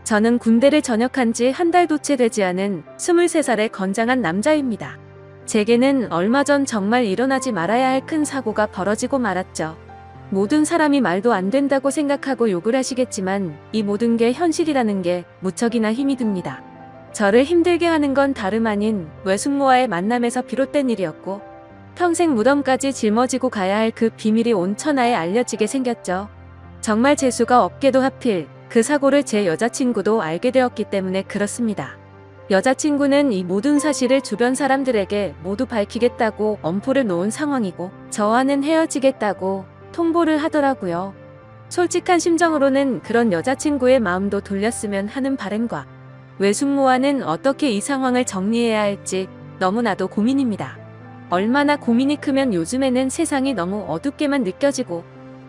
저는 군대를 전역한 지 한 달도 채 되지 않은 23살의 건장한 남자입니다. 제게는 얼마 전 정말 일어나지 말아야 할 큰 사고가 벌어지고 말았죠. 모든 사람이 말도 안 된다고 생각하고 욕을 하시겠지만 이 모든 게 현실이라는 게 무척이나 힘이 듭니다. 저를 힘들게 하는 건 다름 아닌 외숙모와의 만남에서 비롯된 일이었고 평생 무덤까지 짊어지고 가야 할 그 비밀이 온 천하에 알려지게 생겼죠. 정말 재수가 없게도 하필 그 사고를 제 여자친구도 알게 되었기 때문에 그렇습니다. 여자친구는 이 모든 사실을 주변 사람들에게 모두 밝히겠다고 엄포를 놓은 상황이고 저와는 헤어지겠다고 통보를 하더라고요. 솔직한 심정으로는 그런 여자친구의 마음도 돌렸으면 하는 바람과 외숙모와는 어떻게 이 상황을 정리해야 할지 너무나도 고민입니다. 얼마나 고민이 크면 요즘에는 세상이 너무 어둡게만 느껴지고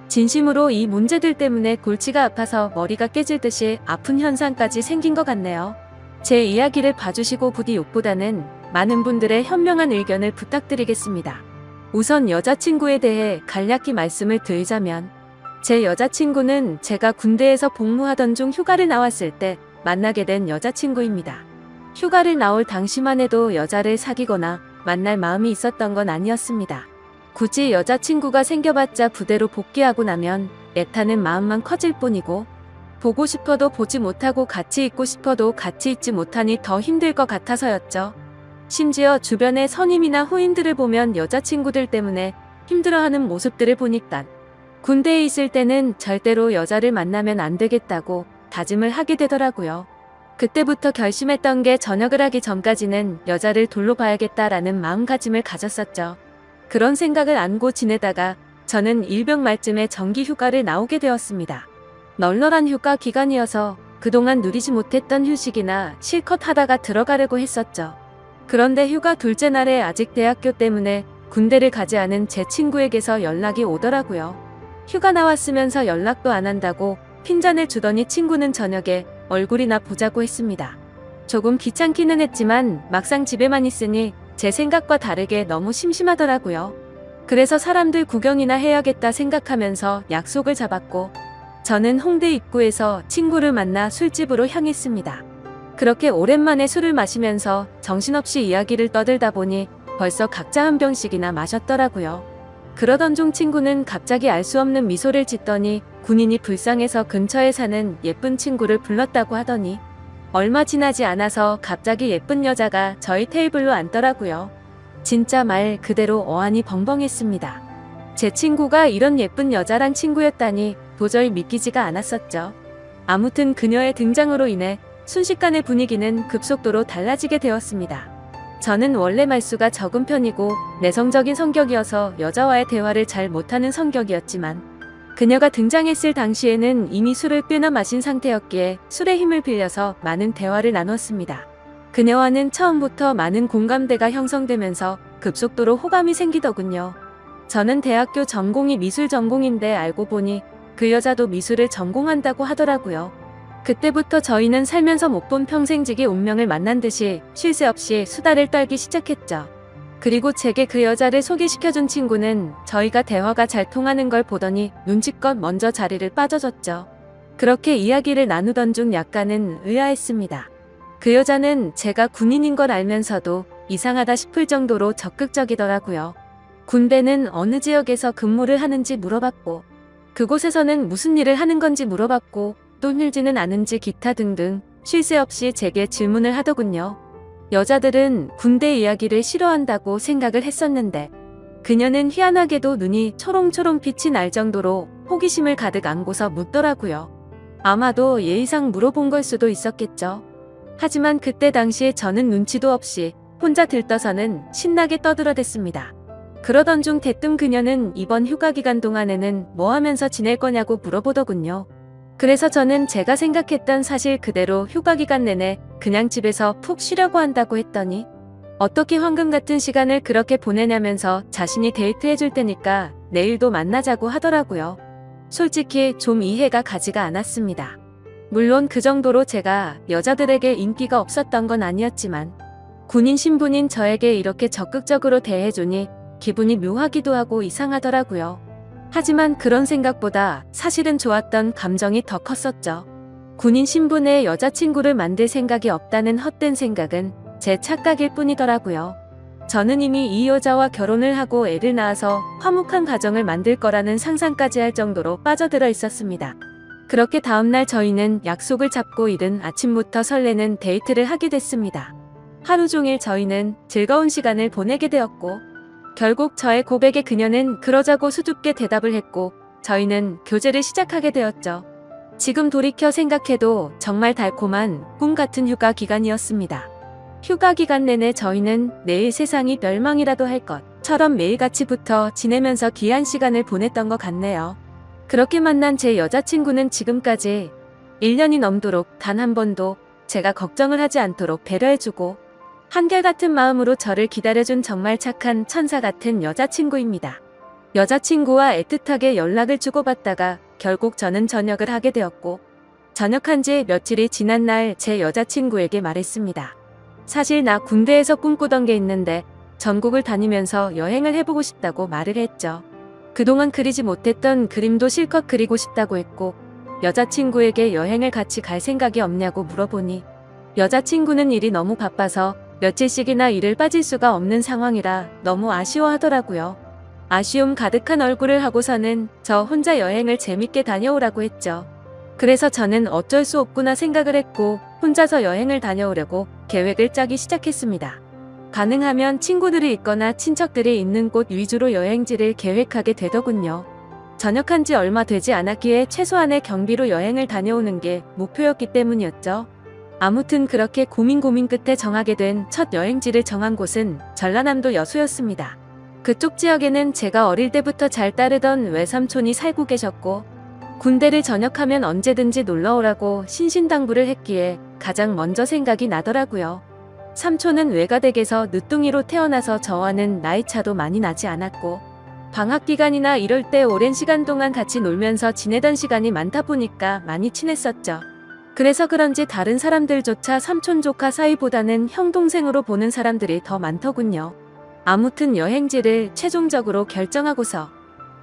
진심으로 이 문제들 때문에 골치가 아파서 머리가 깨질 듯이 아픈 현상까지 생긴 것 같네요. 제 이야기를 봐주시고 부디 욕보다는 많은 분들의 현명한 의견을 부탁드리겠습니다. 우선 여자친구에 대해 간략히 말씀을 드리자면 제 여자친구는 제가 군대에서 복무하던 중 휴가를 나왔을 때 만나게 된 여자친구입니다. 휴가를 나올 당시만 해도 여자를 사귀거나 만날 마음이 있었던 건 아니었습니다. 굳이 여자친구가 생겨봤자 부대로 복귀하고 나면 애타는 마음만 커질 뿐이고 보고 싶어도 보지 못하고 같이 있고 싶어도 같이 있지 못하니 더 힘들 것 같아서였죠. 심지어 주변의 선임이나 후임들을 보면 여자친구들 때문에 힘들어하는 모습들을 보니까 군대에 있을 때는 절대로 여자를 만나면 안 되겠다고 다짐을 하게 되더라고요. 그때부터 결심했던 게 전역을 하기 전까지는 여자를 돌로 봐야겠다라는 마음가짐을 가졌었죠. 그런 생각을 안고 지내다가 저는 일병 말쯤에 정기 휴가를 나오게 되었습니다. 널널한 휴가 기간이어서 그동안 누리지 못했던 휴식이나 실컷 하다가 들어가려고 했었죠. 그런데 휴가 둘째 날에 아직 대학교 때문에 군대를 가지 않은 제 친구에게서 연락이 오더라고요. 휴가 나왔으면서 연락도 안 한다고 핀잔을 주더니 친구는 저녁에 얼굴이나 보자고 했습니다. 조금 귀찮기는 했지만 막상 집에만 있으니 제 생각과 다르게 너무 심심하더라고요. 그래서 사람들 구경이나 해야겠다 생각하면서 약속을 잡았고 저는 홍대 입구에서 친구를 만나 술집으로 향했습니다. 그렇게 오랜만에 술을 마시면서 정신없이 이야기를 떠들다 보니 벌써 각자 한 병씩이나 마셨더라고요. 그러던 중 친구는 갑자기 알 수 없는 미소를 짓더니 군인이 불쌍해서 근처에 사는 예쁜 친구를 불렀다고 하더니 얼마 지나지 않아서 갑자기 예쁜 여자가 저희 테이블로 앉더라고요. 진짜 말 그대로 어안이 벙벙했습니다. 제 친구가 이런 예쁜 여자랑 친구였다니 도저히 믿기지가 않았었죠. 아무튼 그녀의 등장으로 인해 순식간에 분위기는 급속도로 달라지게 되었습니다. 저는 원래 말수가 적은 편이고 내성적인 성격이어서 여자와의 대화를 잘 못하는 성격이었지만 그녀가 등장했을 당시에는 이미 술을 꽤나 마신 상태였기에 술의 힘을 빌려서 많은 대화를 나눴습니다. 그녀와는 처음부터 많은 공감대가 형성되면서 급속도로 호감이 생기더군요. 저는 대학교 전공이 미술 전공인데 알고 보니 그 여자도 미술을 전공한다고 하더라고요. 그때부터 저희는 살면서 못 본 평생지기 운명을 만난 듯이 쉴 새 없이 수다를 떨기 시작했죠. 그리고 제게 그 여자를 소개시켜준 친구는 저희가 대화가 잘 통하는 걸 보더니 눈치껏 먼저 자리를 빠져줬죠. 그렇게 이야기를 나누던 중 약간은 의아했습니다. 그 여자는 제가 군인인 걸 알면서도 이상하다 싶을 정도로 적극적이더라고요. 군대는 어느 지역에서 근무를 하는지 물어봤고 그곳에서는 무슨 일을 하는 건지 물어봤고 또 힘들지는 않은지 기타 등등 쉴 새 없이 제게 질문을 하더군요. 여자들은 군대 이야기를 싫어한다고 생각을 했었는데 그녀는 희한하게도 눈이 초롱초롱 빛이 날 정도로 호기심을 가득 안고서 묻더라고요. 아마도 예의상 물어본 걸 수도 있었겠죠. 하지만 그때 당시에 저는 눈치도 없이 혼자 들떠서는 신나게 떠들어댔습니다. 그러던 중 대뜸 그녀는 이번 휴가 기간 동안에는 뭐 하면서 지낼 거냐고 물어보더군요. 그래서 저는 제가 생각했던 사실 그대로 휴가 기간 내내 그냥 집에서 푹 쉬려고 한다고 했더니 어떻게 황금 같은 시간을 그렇게 보내냐면서 자신이 데이트해줄 테니까 내일도 만나자고 하더라고요. 솔직히 좀 이해가 가지가 않았습니다. 물론 그 정도로 제가 여자들에게 인기가 없었던 건 아니었지만 군인 신분인 저에게 이렇게 적극적으로 대해주니 기분이 묘하기도 하고 이상하더라고요. 하지만 그런 생각보다 사실은 좋았던 감정이 더 컸었죠. 군인 신분의 여자친구를 만들 생각이 없다는 헛된 생각은 제 착각일 뿐이더라고요. 저는 이미 이 여자와 결혼을 하고 애를 낳아서 화목한 가정을 만들 거라는 상상까지 할 정도로 빠져들어 있었습니다. 그렇게 다음날 저희는 약속을 잡고 이른 아침부터 설레는 데이트를 하게 됐습니다. 하루 종일 저희는 즐거운 시간을 보내게 되었고, 결국 저의 고백에 그녀는 그러자고 수줍게 대답을 했고, 저희는 교제를 시작하게 되었죠. 지금 돌이켜 생각해도 정말 달콤한 꿈 같은 휴가 기간이었습니다. 휴가 기간 내내 저희는 내일 세상이 멸망이라도 할 것처럼 매일같이 붙어 지내면서 귀한 시간을 보냈던 것 같네요. 그렇게 만난 제 여자친구는 지금까지 1년이 넘도록 단 한 번도 제가 걱정을 하지 않도록 배려해주고 한결같은 마음으로 저를 기다려준 정말 착한 천사 같은 여자친구입니다. 여자친구와 애틋하게 연락을 주고받다가 결국 저는 전역을 하게 되었고, 전역한 지 며칠이 지난 날 제 여자친구에게 말했습니다. 사실 나 군대에서 꿈꾸던 게 있는데 전국을 다니면서 여행을 해보고 싶다고 말을 했죠. 그동안 그리지 못했던 그림도 실컷 그리고 싶다고 했고, 여자친구에게 여행을 같이 갈 생각이 없냐고 물어보니 여자친구는 일이 너무 바빠서 며칠씩이나 일을 빠질 수가 없는 상황이라 너무 아쉬워하더라고요. 아쉬움 가득한 얼굴을 하고서는 저 혼자 여행을 재밌게 다녀오라고 했죠. 그래서 저는 어쩔 수 없구나 생각을 했고 혼자서 여행을 다녀오려고 계획을 짜기 시작했습니다. 가능하면 친구들이 있거나 친척들이 있는 곳 위주로 여행지를 계획하게 되더군요. 전역한 지 얼마 되지 않았기에 최소한의 경비로 여행을 다녀오는 게 목표였기 때문이었죠. 아무튼 그렇게 고민 끝에 정하게 된 첫 여행지를 정한 곳은 전라남도 여수였습니다. 그쪽 지역에는 제가 어릴 때부터 잘 따르던 외삼촌이 살고 계셨고, 군대를 전역하면 언제든지 놀러오라고 신신당부를 했기에 가장 먼저 생각이 나더라고요. 삼촌은 외가댁에서 늦둥이로 태어나서 저와는 나이차도 많이 나지 않았고, 방학기간이나 이럴 때 오랜 시간 동안 같이 놀면서 지내던 시간이 많다 보니까 많이 친했었죠. 그래서 그런지 다른 사람들조차 삼촌 조카 사이보다는 형 동생으로 보는 사람들이 더 많더군요. 아무튼 여행지를 최종적으로 결정하고서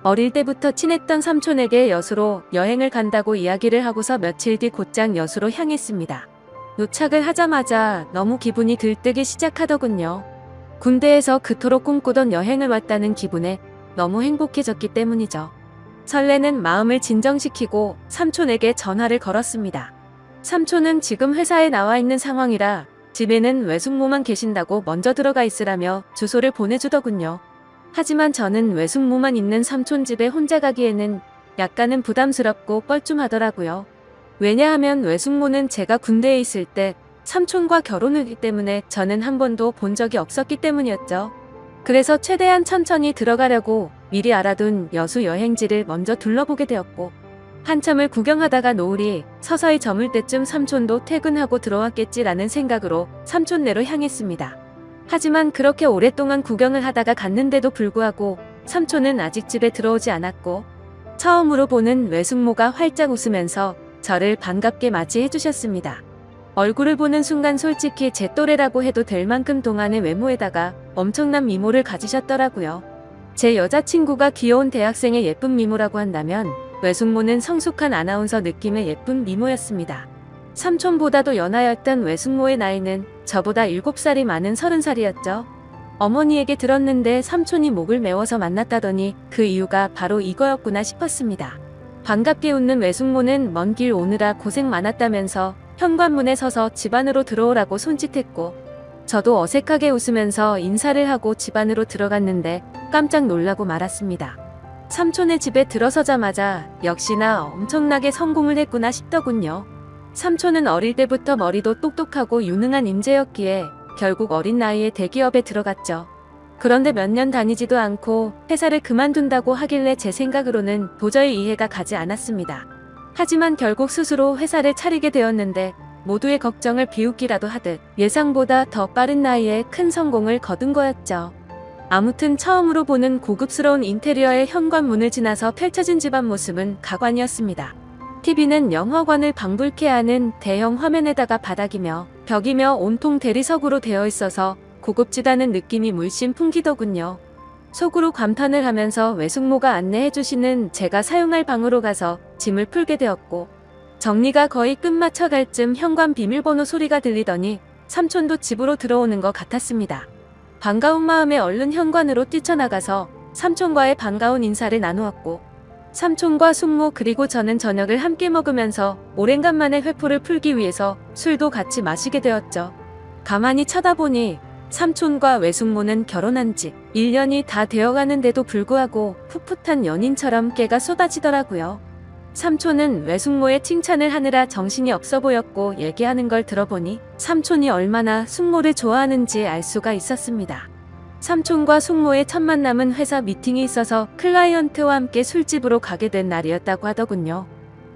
어릴 때부터 친했던 삼촌에게 여수로 여행을 간다고 이야기를 하고서 며칠 뒤 곧장 여수로 향했습니다. 도착을 하자마자 너무 기분이 들뜨기 시작하더군요. 군대에서 그토록 꿈꾸던 여행을 왔다는 기분에 너무 행복해졌기 때문이죠. 설레는 마음을 진정시키고 삼촌에게 전화를 걸었습니다. 삼촌은 지금 회사에 나와 있는 상황이라 집에는 외숙모만 계신다고 먼저 들어가 있으라며 주소를 보내주더군요. 하지만 저는 외숙모만 있는 삼촌 집에 혼자 가기에는 약간은 부담스럽고 뻘쭘하더라고요. 왜냐하면 외숙모는 제가 군대에 있을 때 삼촌과 결혼을 했기 때문에 저는 한 번도 본 적이 없었기 때문이었죠. 그래서 최대한 천천히 들어가려고 미리 알아둔 여수 여행지를 먼저 둘러보게 되었고, 한참을 구경하다가 노을이 서서히 저물 때쯤 삼촌도 퇴근하고 들어왔겠지라는 생각으로 삼촌네로 향했습니다. 하지만 그렇게 오랫동안 구경을 하다가 갔는데도 불구하고 삼촌은 아직 집에 들어오지 않았고, 처음으로 보는 외숙모가 활짝 웃으면서 저를 반갑게 맞이해 주셨습니다. 얼굴을 보는 순간 솔직히 제 또래라고 해도 될 만큼 동안의 외모에다가 엄청난 미모를 가지셨더라고요. 제 여자친구가 귀여운 대학생의 예쁜 미모라고 한다면 외숙모는 성숙한 아나운서 느낌의 예쁜 미모였습니다. 삼촌보다도 연하였던 외숙모의 나이는 저보다 7살이 많은 30살이었죠. 어머니에게 들었는데 삼촌이 목을 메워서 만났다더니 그 이유가 바로 이거였구나 싶었습니다. 반갑게 웃는 외숙모는 먼 길 오느라 고생 많았다면서 현관문에 서서 집 안으로 들어오라고 손짓했고, 저도 어색하게 웃으면서 인사를 하고 집 안으로 들어갔는데 깜짝 놀라고 말았습니다. 삼촌의 집에 들어서자마자 역시나 엄청나게 성공을 했구나 싶더군요. 삼촌은 어릴 때부터 머리도 똑똑하고 유능한 인재였기에 결국 어린 나이에 대기업에 들어갔죠. 그런데 몇 년 다니지도 않고 회사를 그만둔다고 하길래 제 생각으로는 도저히 이해가 가지 않았습니다. 하지만 결국 스스로 회사를 차리게 되었는데 모두의 걱정을 비웃기라도 하듯 예상보다 더 빠른 나이에 큰 성공을 거둔 거였죠. 아무튼 처음으로 보는 고급스러운 인테리어의 현관문을 지나서 펼쳐진 집안 모습은 가관이었습니다. TV는 영화관을 방불케 하는 대형 화면에다가 바닥이며 벽이며 온통 대리석으로 되어 있어서 고급지다는 느낌이 물씬 풍기더군요. 속으로 감탄을 하면서 외숙모가 안내해주시는 제가 사용할 방으로 가서 짐을 풀게 되었고, 정리가 거의 끝마쳐갈 쯤 현관 비밀번호 소리가 들리더니 삼촌도 집으로 들어오는 것 같았습니다. 반가운 마음에 얼른 현관으로 뛰쳐나가서 삼촌과의 반가운 인사를 나누었고, 삼촌과 숙모 그리고 저는 저녁을 함께 먹으면서 오랜간만에 회포를 풀기 위해서 술도 같이 마시게 되었죠. 가만히 쳐다보니 삼촌과 외숙모는 결혼한 지 1년이 다 되어가는데도 불구하고 풋풋한 연인처럼 깨가 쏟아지더라고요. 삼촌은 외숙모의 칭찬을 하느라 정신이 없어 보였고, 얘기하는 걸 들어보니 삼촌이 얼마나 숙모를 좋아하는지 알 수가 있었습니다. 삼촌과 숙모의 첫 만남은 회사 미팅이 있어서 클라이언트와 함께 술집으로 가게 된 날이었다고 하더군요.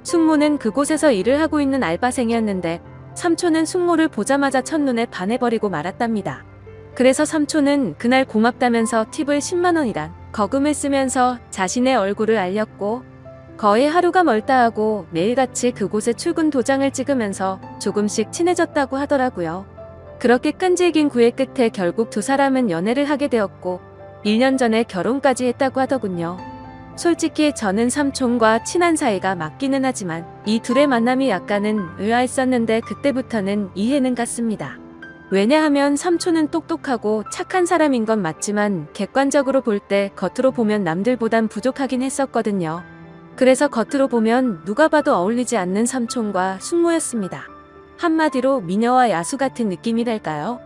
숙모는 그곳에서 일을 하고 있는 알바생이었는데 삼촌은 숙모를 보자마자 첫눈에 반해버리고 말았답니다. 그래서 삼촌은 그날 고맙다면서 팁을 10만 원이란 거금을 쓰면서 자신의 얼굴을 알렸고, 거의 하루가 멀다 하고 매일같이 그곳에 출근 도장을 찍으면서 조금씩 친해졌다고 하더라고요. 그렇게 끈질긴 구애 끝에 결국 두 사람은 연애를 하게 되었고 1년 전에 결혼까지 했다고 하더군요. 솔직히 저는 삼촌과 친한 사이가 맞기는 하지만 이 둘의 만남이 약간은 의아했었는데 그때부터는 이해는 갔습니다. 왜냐하면 삼촌은 똑똑하고 착한 사람인 건 맞지만 객관적으로 볼 때 겉으로 보면 남들보단 부족하긴 했었거든요. 그래서 겉으로 보면 누가 봐도 어울리지 않는 삼촌과 숙모였습니다. 한마디로 미녀와 야수 같은 느낌이랄까요?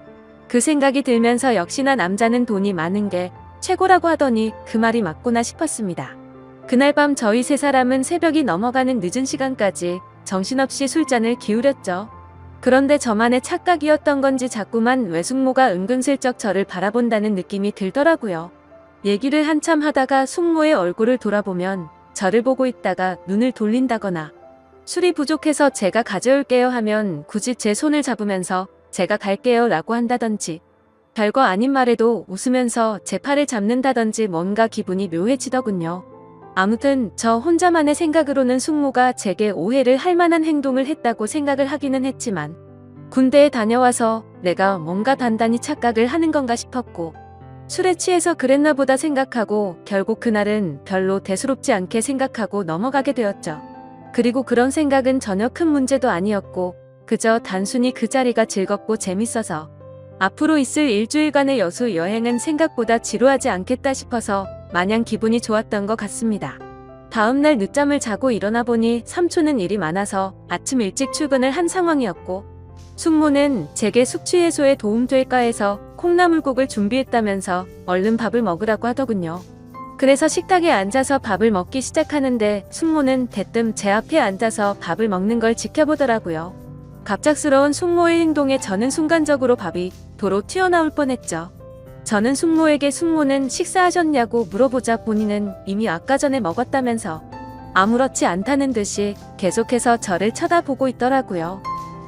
그 생각이 들면서 역시나 남자는 돈이 많은 게 최고라고 하더니 그 말이 맞구나 싶었습니다. 그날 밤 저희 세 사람은 새벽이 넘어가는 늦은 시간까지 정신없이 술잔을 기울였죠. 그런데 저만의 착각이었던 건지 자꾸만 외숙모가 은근슬쩍 저를 바라본다는 느낌이 들더라고요. 얘기를 한참 하다가 숙모의 얼굴을 돌아보면 저를 보고 있다가 눈을 돌린다거나, 술이 부족해서 제가 가져올게요 하면 굳이 제 손을 잡으면서 제가 갈게요 라고 한다든지, 별거 아닌 말에도 웃으면서 제 팔을 잡는다든지 뭔가 기분이 묘해지더군요. 아무튼 저 혼자만의 생각으로는 숙모가 제게 오해를 할 만한 행동을 했다고 생각을 하기는 했지만, 군대에 다녀와서 내가 뭔가 단단히 착각을 하는 건가 싶었고, 술에 취해서 그랬나 보다 생각하고 결국 그날은 별로 대수롭지 않게 생각하고 넘어가게 되었죠. 그리고 그런 생각은 전혀 큰 문제도 아니었고 그저 단순히 그 자리가 즐겁고 재밌어서 앞으로 있을 일주일간의 여수 여행은 생각보다 지루하지 않겠다 싶어서 마냥 기분이 좋았던 것 같습니다. 다음날 늦잠을 자고 일어나 보니 삼촌은 일이 많아서 아침 일찍 출근을 한 상황이었고, 숙모는 제게 숙취 해소에 도움될까 해서 콩나물국을 준비했다면서 얼른 밥을 먹으라고 하더군요. 그래서 식탁에 앉아서 밥을 먹기 시작하는데 숙모는 대뜸 제 앞에 앉아서 밥을 먹는 걸 지켜보더라고요. 갑작스러운 숙모의 행동에 저는 순간적으로 밥이 도로 튀어나올 뻔했죠. 저는 숙모에게 숙모는 식사하셨냐고 물어보자 본인은 이미 아까 전에 먹었다면서 아무렇지 않다는 듯이 계속해서 저를 쳐다보고 있더라고요.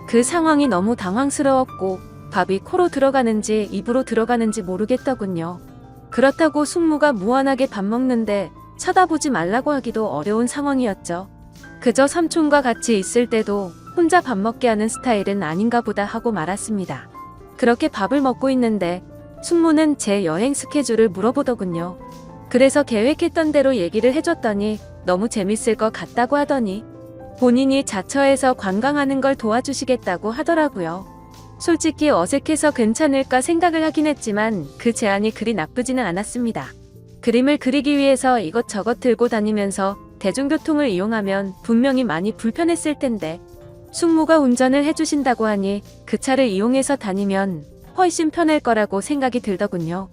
그 상황이 너무 당황스러웠고 밥이 코로 들어가는지 입으로 들어가는지 모르겠더군요. 그렇다고 숙모가 무한하게 밥 먹는데 쳐다보지 말라고 하기도 어려운 상황이었죠. 그저 삼촌과 같이 있을 때도 혼자 밥 먹게 하는 스타일은 아닌가 보다 하고 말았습니다. 그렇게 밥을 먹고 있는데 숙모는 제 여행 스케줄을 물어보더군요. 그래서 계획했던 대로 얘기를 해줬더니 너무 재밌을 것 같다고 하더니 본인이 자처해서 관광하는 걸 도와주시겠다고 하더라고요. 솔직히 어색해서 괜찮을까 생각을 하긴 했지만 그 제안이 그리 나쁘지는 않았습니다. 그림을 그리기 위해서 이것저것 들고 다니면서 대중교통을 이용하면 분명히 많이 불편했을 텐데 숙모가 운전을 해주신다고 하니 그 차를 이용해서 다니면 훨씬 편할 거라고 생각이 들더군요.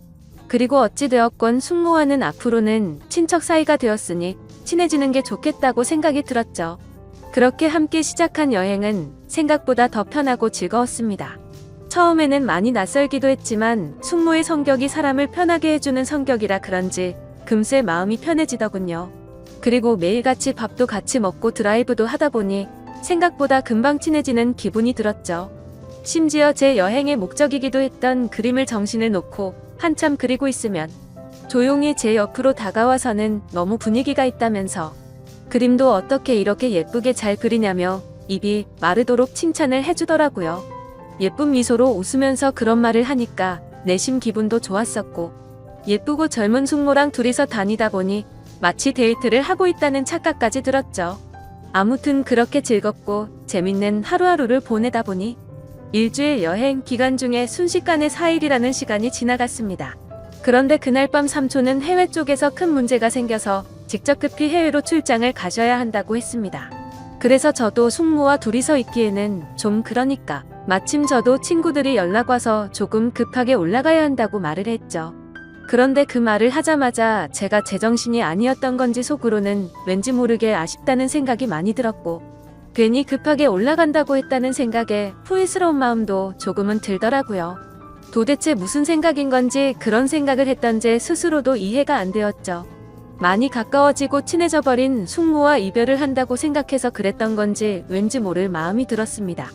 그리고 어찌되었건 숙모와는 앞으로는 친척 사이가 되었으니 친해지는 게 좋겠다고 생각이 들었죠. 그렇게 함께 시작한 여행은 생각보다 더 편하고 즐거웠습니다. 처음에는 많이 낯설기도 했지만 숙모의 성격이 사람을 편하게 해주는 성격이라 그런지 금세 마음이 편해지더군요. 그리고 매일같이 밥도 같이 먹고 드라이브도 하다 보니 생각보다 금방 친해지는 기분이 들었죠. 심지어 제 여행의 목적이기도 했던 그림을 정신을 놓고 한참 그리고 있으면 조용히 제 옆으로 다가와서는 너무 분위기가 있다면서 그림도 어떻게 이렇게 예쁘게 잘 그리냐며 입이 마르도록 칭찬을 해주더라고요. 예쁜 미소로 웃으면서 그런 말을 하니까 내심 기분도 좋았었고, 예쁘고 젊은 숙모랑 둘이서 다니다 보니 마치 데이트를 하고 있다는 착각까지 들었죠. 아무튼 그렇게 즐겁고 재밌는 하루하루를 보내다 보니 일주일 여행 기간 중에 순식간에 4일이라는 시간이 지나갔습니다. 그런데 그날 밤 삼촌은 해외 쪽에서 큰 문제가 생겨서 직접 급히 해외로 출장을 가셔야 한다고 했습니다. 그래서 저도 숙모와 둘이서 있기에는 좀 그러니까 마침 저도 친구들이 연락 와서 조금 급하게 올라가야 한다고 말을 했죠. 그런데 그 말을 하자마자 제가 제정신이 아니었던 건지 속으로는 왠지 모르게 아쉽다는 생각이 많이 들었고 괜히 급하게 올라간다고 했다는 생각에 후회스러운 마음도 조금은 들더라고요. 도대체 무슨 생각인 건지 그런 생각을 했던 제 스스로도 이해가 안 되었죠. 많이 가까워지고 친해져 버린 숙모와 이별을 한다고 생각해서 그랬던 건지 왠지 모를 마음이 들었습니다.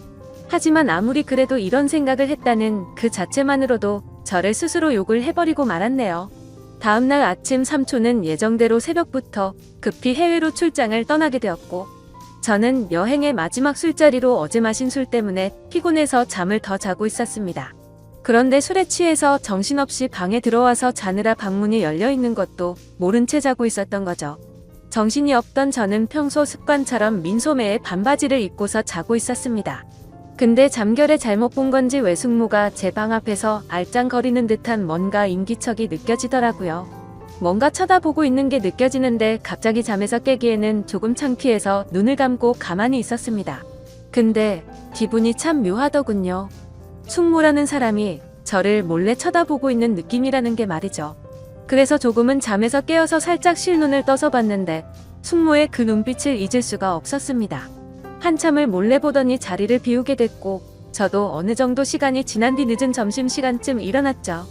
하지만 아무리 그래도 이런 생각을 했다는 그 자체만으로도 저를 스스로 욕을 해버리고 말았네요. 다음날 아침 삼촌은 예정대로 새벽부터 급히 해외로 출장을 떠나게 되었고 저는 여행의 마지막 술자리로 어제 마신 술 때문에 피곤해서 잠을 더 자고 있었습니다. 그런데 술에 취해서 정신없이 방에 들어와서 자느라 방문이 열려있는 것도 모른 채 자고 있었던 거죠. 정신이 없던 저는 평소 습관처럼 민소매에 반바지를 입고서 자고 있었습니다. 근데 잠결에 잘못 본 건지 외숙모가 제 방 앞에서 알짱거리는 듯한 뭔가 인기척이 느껴지더라고요. 뭔가 쳐다보고 있는 게 느껴지는데 갑자기 잠에서 깨기에는 조금 창피해서 눈을 감고 가만히 있었습니다. 근데 기분이 참 묘하더군요. 숙모라는 사람이 저를 몰래 쳐다보고 있는 느낌이라는 게 말이죠. 그래서 조금은 잠에서 깨어서 살짝 실눈을 떠서 봤는데 숙모의 그 눈빛을 잊을 수가 없었습니다. 한참을 몰래 보더니 자리를 비우게 됐고 저도 어느 정도 시간이 지난 뒤 늦은 점심시간쯤 일어났죠.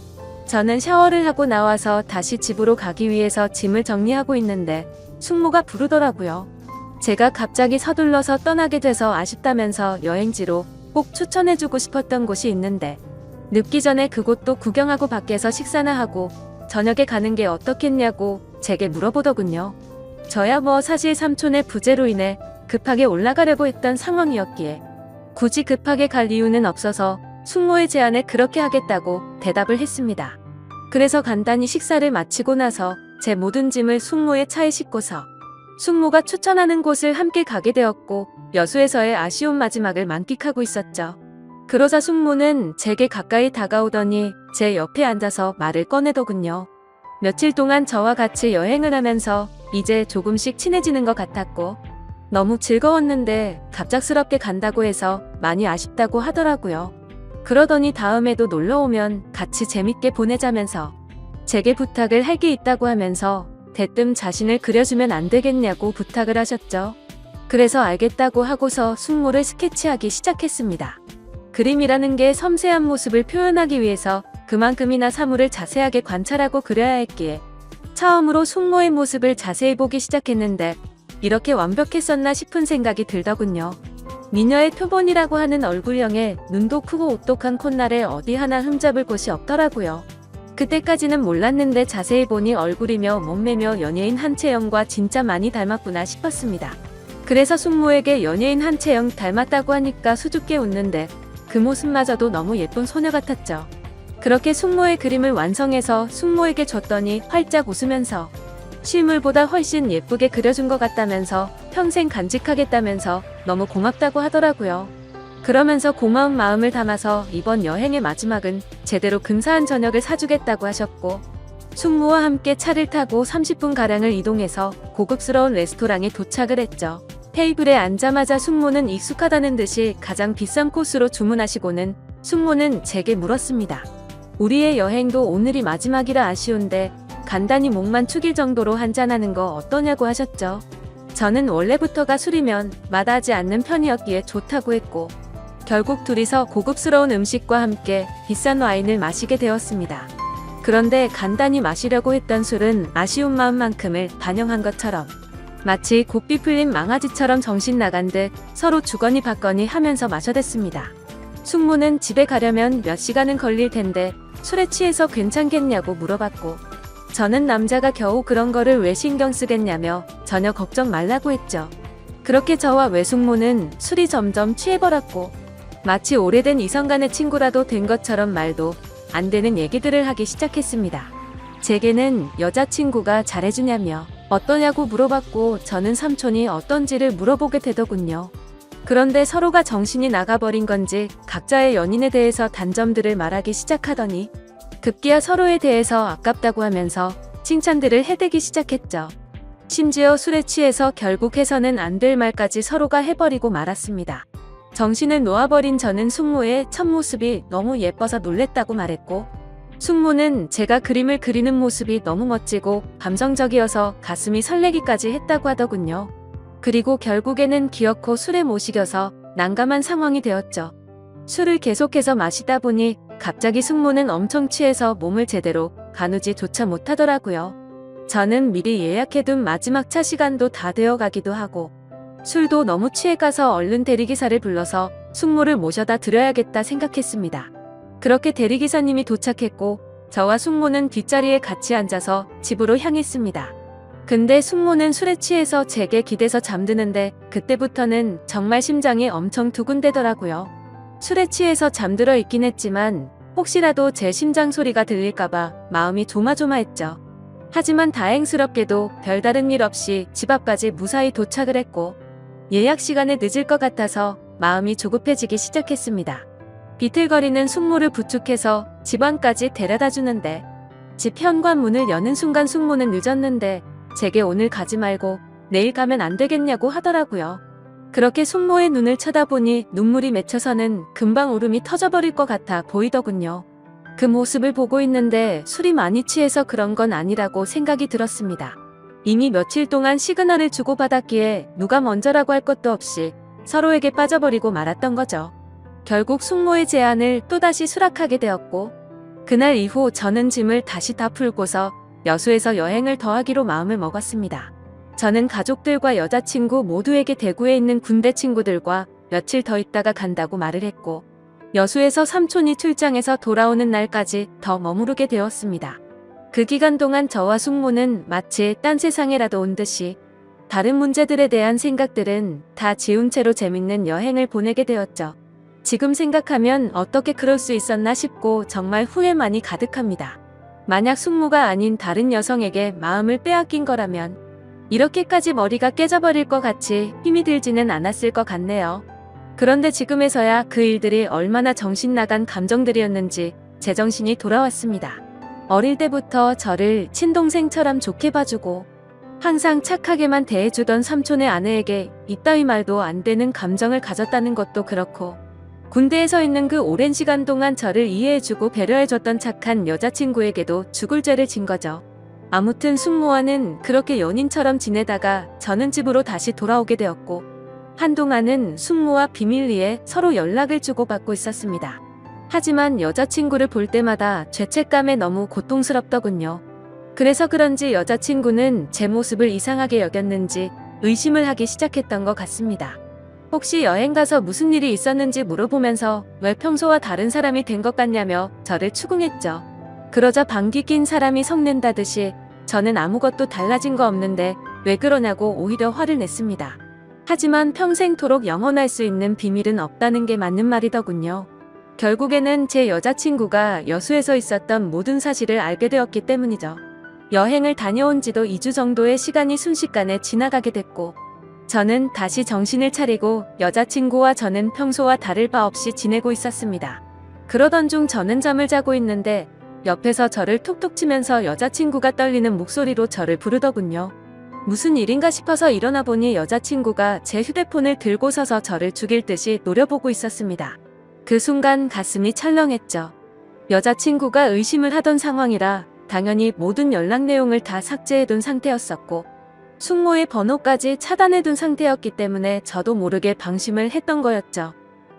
저는 샤워를 하고 나와서 다시 집으로 가기 위해서 짐을 정리하고 있는데 숙모가 부르더라고요. 제가 갑자기 서둘러서 떠나게 돼서 아쉽다면서 여행지로 꼭 추천해주고 싶었던 곳이 있는데 늦기 전에 그곳도 구경하고 밖에서 식사나 하고 저녁에 가는 게 어떻겠냐고 제게 물어보더군요. 저야 뭐 사실 삼촌의 부재로 인해 급하게 올라가려고 했던 상황이었기에 굳이 급하게 갈 이유는 없어서 숙모의 제안에 그렇게 하겠다고 대답을 했습니다. 그래서 간단히 식사를 마치고 나서 제 모든 짐을 숙모의 차에 싣고서 숙모가 추천하는 곳을 함께 가게 되었고 여수에서의 아쉬운 마지막을 만끽하고 있었죠. 그러자 숙모는 제게 가까이 다가오더니 제 옆에 앉아서 말을 꺼내더군요. 며칠 동안 저와 같이 여행을 하면서 이제 조금씩 친해지는 것 같았고 너무 즐거웠는데 갑작스럽게 간다고 해서 많이 아쉽다고 하더라고요. 그러더니 다음에도 놀러오면 같이 재밌게 보내자면서 제게 부탁을 할 게 있다고 하면서 대뜸 자신을 그려주면 안 되겠냐고 부탁을 하셨죠. 그래서 알겠다고 하고서 숙모를 스케치하기 시작했습니다. 그림이라는 게 섬세한 모습을 표현하기 위해서 그만큼이나 사물을 자세하게 관찰하고 그려야 했기에 처음으로 숙모의 모습을 자세히 보기 시작했는데 이렇게 완벽했었나 싶은 생각이 들더군요. 미녀의 표본이라고 하는 얼굴형에 눈도 크고 오똑한 콧날에 어디 하나 흠잡을 곳이 없더라고요. 그때까지는 몰랐는데 자세히 보니 얼굴이며 몸매며 연예인 한채영과 진짜 많이 닮았구나 싶었습니다. 그래서 숙모에게 연예인 한채영 닮았다고 하니까 수줍게 웃는데 그 모습마저도 너무 예쁜 소녀 같았죠. 그렇게 숙모의 그림을 완성해서 숙모에게 줬더니 활짝 웃으면서 실물보다 훨씬 예쁘게 그려준 것 같다면서 평생 간직하겠다면서 너무 고맙다고 하더라고요. 그러면서 고마운 마음을 담아서 이번 여행의 마지막은 제대로 근사한 저녁을 사주겠다고 하셨고 숙모와 함께 차를 타고 30분가량을 이동해서 고급스러운 레스토랑에 도착을 했죠. 테이블에 앉자마자 숙모는 익숙하다는 듯이 가장 비싼 코스로 주문하시고는 숙모는 제게 물었습니다. 우리의 여행도 오늘이 마지막이라 아쉬운데 간단히 목만 축일 정도로 한잔하는 거 어떠냐고 하셨죠. 저는 원래부터가 술이면 마다하지 않는 편이었기에 좋다고 했고 결국 둘이서 고급스러운 음식과 함께 비싼 와인을 마시게 되었습니다. 그런데 간단히 마시려고 했던 술은 아쉬운 마음만큼을 반영한 것처럼 마치 고삐 풀린 망아지처럼 정신 나간 듯 서로 주거니 받거니 하면서 마셔댔습니다. 숙모는 집에 가려면 몇 시간은 걸릴 텐데 술에 취해서 괜찮겠냐고 물어봤고 저는 남자가 겨우 그런 거를 왜 신경 쓰겠냐며 전혀 걱정 말라고 했죠. 그렇게 저와 외숙모는 술이 점점 취해버렸고 마치 오래된 이성간의 친구라도 된 것처럼 말도 안 되는 얘기들을 하기 시작했습니다. 제게는 여자친구가 잘해주냐며 어떠냐고 물어봤고 저는 삼촌이 어떤지를 물어보게 되더군요. 그런데 서로가 정신이 나가버린 건지 각자의 연인에 대해서 단점들을 말하기 시작하더니 급기야 서로에 대해서 아깝다고 하면서 칭찬들을 해대기 시작했죠. 심지어 술에 취해서 결국 해서는 안 될 말까지 서로가 해버리고 말았습니다. 정신을 놓아버린 저는 숙모의 첫 모습이 너무 예뻐서 놀랬다고 말했고, 숙모는 제가 그림을 그리는 모습이 너무 멋지고 감성적이어서 가슴이 설레기까지 했다고 하더군요. 그리고 결국에는 기어코 술에 못 이겨서 난감한 상황이 되었죠. 술을 계속해서 마시다 보니 갑자기 숙모는 엄청 취해서 몸을 제대로 가누지조차 못하더라고요. 저는 미리 예약해둔 마지막 차 시간도 다 되어가기도 하고 술도 너무 취해가서 얼른 대리기사를 불러서 숙모를 모셔다 드려야겠다 생각했습니다. 그렇게 대리기사님이 도착했고 저와 숙모는 뒷자리에 같이 앉아서 집으로 향했습니다. 근데 숙모는 술에 취해서 제게 기대서 잠드는데 그때부터는 정말 심장이 엄청 두근대더라고요. 술에 취해서 잠들어 있긴 했지만 혹시라도 제 심장 소리가 들릴까봐 마음이 조마조마했죠. 하지만 다행스럽게도 별다른 일 없이 집 앞까지 무사히 도착을 했고 예약 시간에 늦을 것 같아서 마음이 조급해지기 시작했습니다. 비틀거리는 숙모를 부축해서 집 안까지 데려다 주는데 집 현관문을 여는 순간 숙모는 늦었는데 제게 오늘 가지 말고 내일 가면 안 되겠냐고 하더라고요. 그렇게 숙모의 눈을 쳐다보니 눈물이 맺혀서는 금방 울음이 터져버릴 것 같아 보이더군요. 그 모습을 보고 있는데 술이 많이 취해서 그런 건 아니라고 생각이 들었습니다. 이미 며칠 동안 시그널을 주고받았기에 누가 먼저라고 할 것도 없이 서로에게 빠져버리고 말았던 거죠. 결국 숙모의 제안을 또다시 수락하게 되었고 그날 이후 저는 짐을 다시 다 풀고서 여수에서 여행을 더 하기로 마음을 먹었습니다. 저는 가족들과 여자친구 모두에게 대구에 있는 군대 친구들과 며칠 더 있다가 간다고 말을 했고 여수에서 삼촌이 출장해서 돌아오는 날까지 더 머무르게 되었습니다. 그 기간 동안 저와 숙모는 마치 딴 세상에라도 온 듯이 다른 문제들에 대한 생각들은 다 지운 채로 재밌는 여행을 보내게 되었죠. 지금 생각하면 어떻게 그럴 수 있었나 싶고 정말 후회만이 가득합니다. 만약 숙모가 아닌 다른 여성에게 마음을 빼앗긴 거라면 이렇게까지 머리가 깨져버릴 것 같이 힘이 들지는 않았을 것 같네요. 그런데 지금에서야 그 일들이 얼마나 정신나간 감정들이었는지 제정신이 돌아왔습니다. 어릴 때부터 저를 친동생처럼 좋게 봐주고 항상 착하게만 대해주던 삼촌의 아내에게 이따위 말도 안 되는 감정을 가졌다는 것도 그렇고 군대에서 있는 그 오랜 시간 동안 저를 이해해주고 배려해줬던 착한 여자친구에게도 죽을 죄를 진 거죠. 아무튼 숙모와는 그렇게 연인처럼 지내다가 저는 집으로 다시 돌아오게 되었고 한동안은 숙모와 비밀리에 서로 연락을 주고받고 있었습니다. 하지만 여자친구를 볼 때마다 죄책감에 너무 고통스럽더군요. 그래서 그런지 여자친구는 제 모습을 이상하게 여겼는지 의심을 하기 시작했던 것 같습니다. 혹시 여행 가서 무슨 일이 있었는지 물어보면서 왜 평소와 다른 사람이 된 것 같냐며 저를 추궁했죠. 그러자 방귀 낀 사람이 성낸다듯이 저는 아무것도 달라진 거 없는데 왜 그러냐고 오히려 화를 냈습니다. 하지만 평생토록 영원할 수 있는 비밀은 없다는 게 맞는 말이더군요. 결국에는 제 여자친구가 여수에서 있었던 모든 사실을 알게 되었기 때문이죠. 여행을 다녀온 지도 2주 정도의 시간이 순식간에 지나가게 됐고 저는 다시 정신을 차리고 여자친구와 저는 평소와 다를 바 없이 지내고 있었습니다. 그러던 중 저는 잠을 자고 있는데 옆에서 저를 툭툭 치면서 여자친구가 떨리는 목소리로 저를 부르더군요. 무슨 일인가 싶어서 일어나 보니 여자친구가 제 휴대폰을 들고 서서 저를 죽일 듯이 노려보고 있었습니다. 그 순간 가슴이 철렁했죠. 여자친구가 의심을 하던 상황이라 당연히 모든 연락 내용을 다 삭제해둔 상태였었고 숙모의 번호까지 차단해둔 상태였기 때문에 저도 모르게 방심을 했던 거였죠.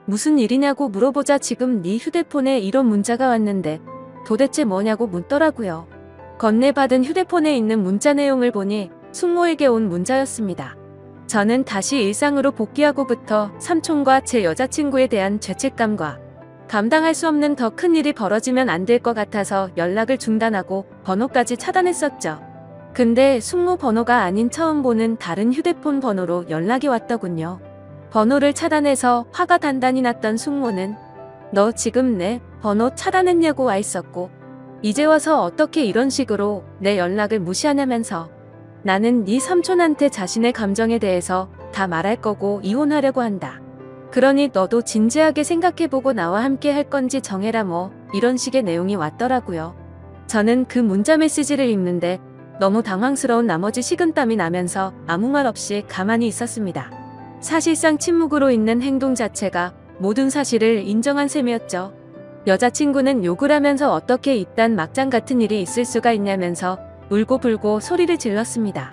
무슨 일이냐고 물어보자 지금 네 휴대폰에 이런 문자가 왔는데 도대체 뭐냐고 묻더라고요. 건네받은 휴대폰에 있는 문자 내용을 보니 숙모에게 온 문자였습니다. 저는 다시 일상으로 복귀하고부터 삼촌과 제 여자친구에 대한 죄책감과 감당할 수 없는 더 큰 일이 벌어지면 안 될 것 같아서 연락을 중단하고 번호까지 차단했었죠. 근데 숙모 번호가 아닌 처음 보는 다른 휴대폰 번호로 연락이 왔더군요. 번호를 차단해서 화가 단단히 났던 숙모는 너 지금 내 번호 차단했냐고 와 있었고 이제 와서 어떻게 이런 식으로 내 연락을 무시하냐면서 나는 네 삼촌한테 자신의 감정에 대해서 다 말할 거고 이혼하려고 한다. 그러니 너도 진지하게 생각해보고 나와 함께 할 건지 정해라 뭐 이런 식의 내용이 왔더라고요. 저는 그 문자 메시지를 읽는데 너무 당황스러운 나머지 식은땀이 나면서 아무 말 없이 가만히 있었습니다. 사실상 침묵으로 있는 행동 자체가 모든 사실을 인정한 셈이었죠. 여자친구는 욕을 하면서 어떻게 이딴 막장 같은 일이 있을 수가 있냐면서 울고불고 소리를 질렀습니다.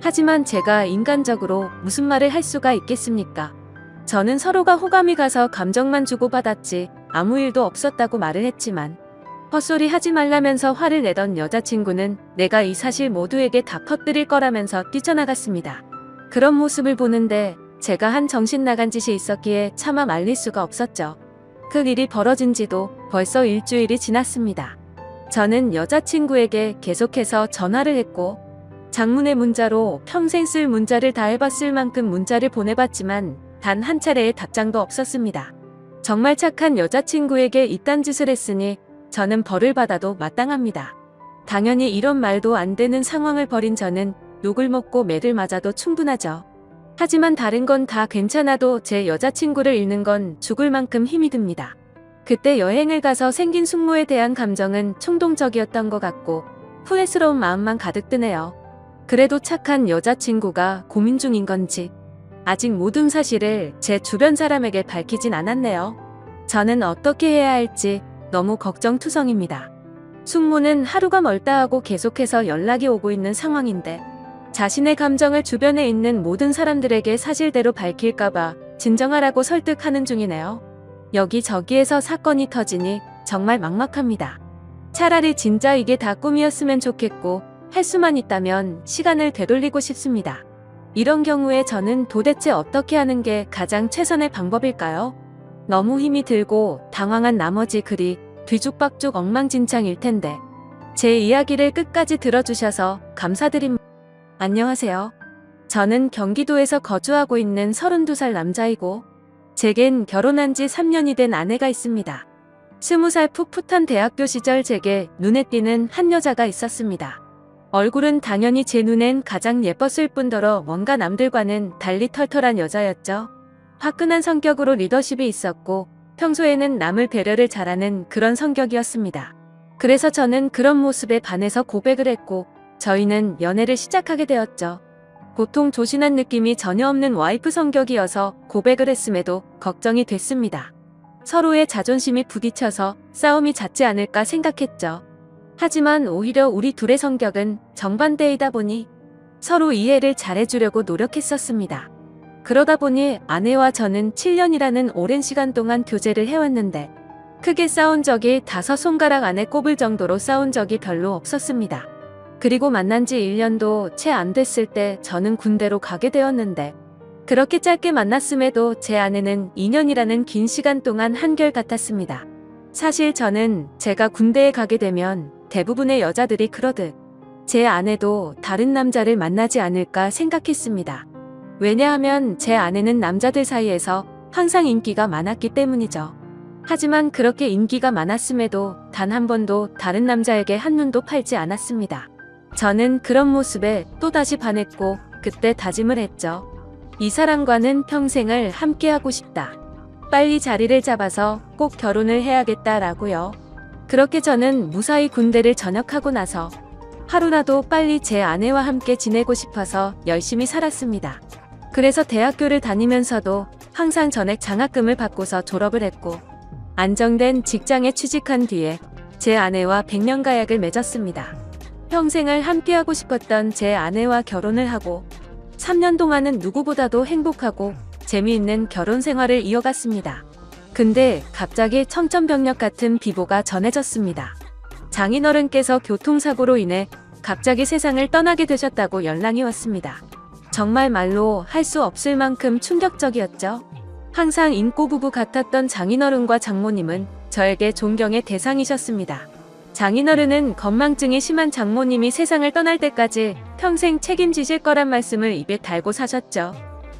하지만 제가 인간적으로 무슨 말을 할 수가 있겠습니까? 저는 서로가 호감이 가서 감정만 주고받았지 아무 일도 없었다고 말을 했지만 헛소리 하지 말라면서 화를 내던 여자친구는 내가 이 사실 모두에게 다 퍼뜨릴 거라면서 뛰쳐나갔습니다. 그런 모습을 보는데 제가 한 정신 나간 짓이 있었기에 차마 말릴 수가 없었죠. 그 일이 벌어진 지도 벌써 일주일이 지났습니다. 저는 여자친구에게 계속해서 전화를 했고 장문의 문자로 평생 쓸 문자를 다 해봤을 만큼 문자를 보내봤지만 단 한 차례의 답장도 없었습니다. 정말 착한 여자친구에게 이딴 짓을 했으니 저는 벌을 받아도 마땅합니다. 당연히 이런 말도 안 되는 상황을 벌인 저는 욕을 먹고 매를 맞아도 충분하죠. 하지만 다른 건 다 괜찮아도 제 여자친구를 잃는 건 죽을 만큼 힘이 듭니다. 그때 여행을 가서 생긴 숙모에 대한 감정은衝動적이었던 것 같고 후회스러운 마음만 가득 드네요. 그래도 착한 여자친구가 고민 중인 건지 아직 모든 사실을 제 주변 사람에게 밝히진 않았네요. 저는 어떻게 해야 할지 너무 걱정투성입니다. 숙모는 하루가 멀다 하고 계속해서 연락이 오고 있는 상황인데 자신의 감정을 주변에 있는 모든 사람들에게 사실대로 밝힐까봐 진정하라고 설득하는 중이네요. 여기저기에서 사건이 터지니 정말 막막합니다. 차라리 진짜 이게 다 꿈이었으면 좋겠고 할 수만 있다면 시간을 되돌리고 싶습니다. 이런 경우에 저는 도대체 어떻게 하는 게 가장 최선의 방법일까요? 너무 힘이 들고 당황한 나머지 글이 뒤죽박죽 엉망진창일 텐데 제 이야기를 끝까지 들어주셔서 감사드립니다. 안녕하세요. 저는 경기도에서 거주하고 있는 32살 남자이고 제겐 결혼한 지 3년이 된 아내가 있습니다. 20살 풋풋한 대학교 시절 제게 눈에 띄는 한 여자가 있었습니다. 얼굴은 당연히 제 눈엔 가장 예뻤을 뿐더러 뭔가 남들과는 달리 털털한 여자였죠. 화끈한 성격으로 리더십이 있었고 평소에는 남을 배려를 잘하는 그런 성격이었습니다. 그래서 저는 그런 모습에 반해서 고백을 했고 저희는 연애를 시작하게 되었죠. 보통 조신한 느낌이 전혀 없는 와이프 성격이어서 고백을 했음에도 걱정이 됐습니다. 서로의 자존심이 부딪혀서 싸움이 잦지 않을까 생각했죠. 하지만 오히려 우리 둘의 성격은 정반대이다 보니 서로 이해를 잘해주려고 노력했었습니다. 그러다 보니 아내와 저는 7년이라는 오랜 시간 동안 교제를 해왔는데 크게 싸운 적이 5손가락 안에 꼽을 정도로 싸운 적이 별로 없었습니다. 그리고 만난 지 1년도 채 안 됐을 때 저는 군대로 가게 되었는데 그렇게 짧게 만났음에도 제 아내는 2년이라는 긴 시간 동안 한결같았습니다. 사실 저는 제가 군대에 가게 되면 대부분의 여자들이 그러듯 제 아내도 다른 남자를 만나지 않을까 생각했습니다. 왜냐하면 제 아내는 남자들 사이에서 항상 인기가 많았기 때문이죠. 하지만 그렇게 인기가 많았음에도 단 한 번도 다른 남자에게 한눈도 팔지 않았습니다. 저는 그런 모습에 또다시 반했고 그때 다짐을 했죠. 이 사람과는 평생을 함께하고 싶다. 빨리 자리를 잡아서 꼭 결혼을 해야겠다라고요. 그렇게 저는 무사히 군대를 전역하고 나서 하루라도 빨리 제 아내와 함께 지내고 싶어서 열심히 살았습니다. 그래서 대학교를 다니면서도 항상 전액 장학금을 받고서 졸업을 했고 안정된 직장에 취직한 뒤에 제 아내와 백년가약을 맺었습니다. 평생을 함께하고 싶었던 제 아내와 결혼을 하고 3년 동안은 누구보다도 행복하고 재미있는 결혼 생활을 이어갔습니다. 근데 갑자기 청천벽력 같은 비보가 전해졌습니다. 장인어른께서 교통사고로 인해 갑자기 세상을 떠나게 되셨다고 연락이 왔습니다. 정말 말로 할 수 없을 만큼 충격적이었죠. 항상 인꼬부부 같았던 장인어른과 장모님은 저에게 존경의 대상이셨습니다. 장인어른은 건망증이 심한 장모님이 세상을 떠날 때까지 평생 책임지실 거란 말씀을 입에 달고 사셨죠.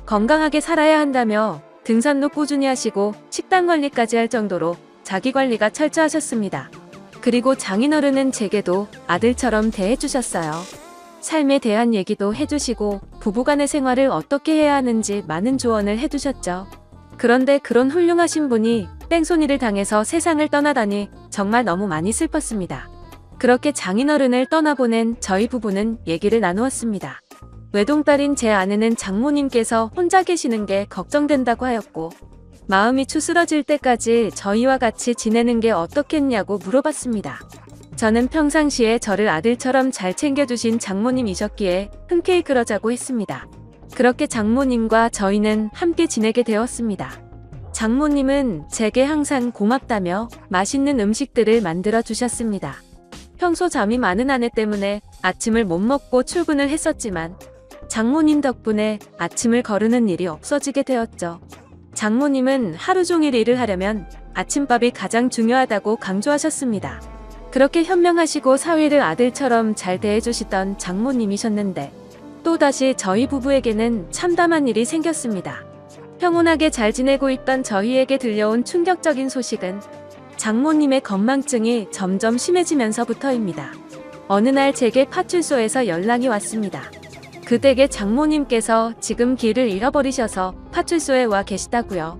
건강하게 살아야 한다며 등산도 꾸준히 하시고 식단 관리까지 할 정도로 자기 관리가 철저하셨습니다. 그리고 장인어른은 제게도 아들처럼 대해주셨어요. 삶에 대한 얘기도 해주시고 부부간의 생활을 어떻게 해야 하는지 많은 조언을 해주셨죠. 그런데 그런 훌륭하신 분이 뺑소니를 당해서 세상을 떠나다니 정말 너무 많이 슬펐습니다. 그렇게 장인어른을 떠나보낸 저희 부부는 얘기를 나누었습니다. 외동딸인 제 아내는 장모님께서 혼자 계시는 게 걱정된다고 하였고, 마음이 추스러질 때까지 저희와 같이 지내는 게 어떻겠냐고 물어봤습니다. 저는 평상시에 저를 아들처럼 잘 챙겨주신 장모님이셨기에 흔쾌히 그러자고 했습니다. 그렇게 장모님과 저희는 함께 지내게 되었습니다. 장모님은 제게 항상 고맙다며 맛있는 음식들을 만들어 주셨습니다. 평소 잠이 많은 아내 때문에 아침을 못 먹고 출근을 했었지만 장모님 덕분에 아침을 거르는 일이 없어지게 되었죠. 장모님은 하루 종일 일을 하려면 아침밥이 가장 중요하다고 강조하셨습니다. 그렇게 현명하시고 사위를 아들처럼 잘 대해주시던 장모님이셨는데 또다시 저희 부부에게는 참담한 일이 생겼습니다. 평온하게 잘 지내고 있던 저희에게 들려온 충격적인 소식은 장모님의 건망증이 점점 심해지면서부터입니다. 어느 날 제게 파출소에서 연락이 왔습니다. 그 댁의 장모님께서 지금 길을 잃어버리셔서 파출소에 와 계시다고요.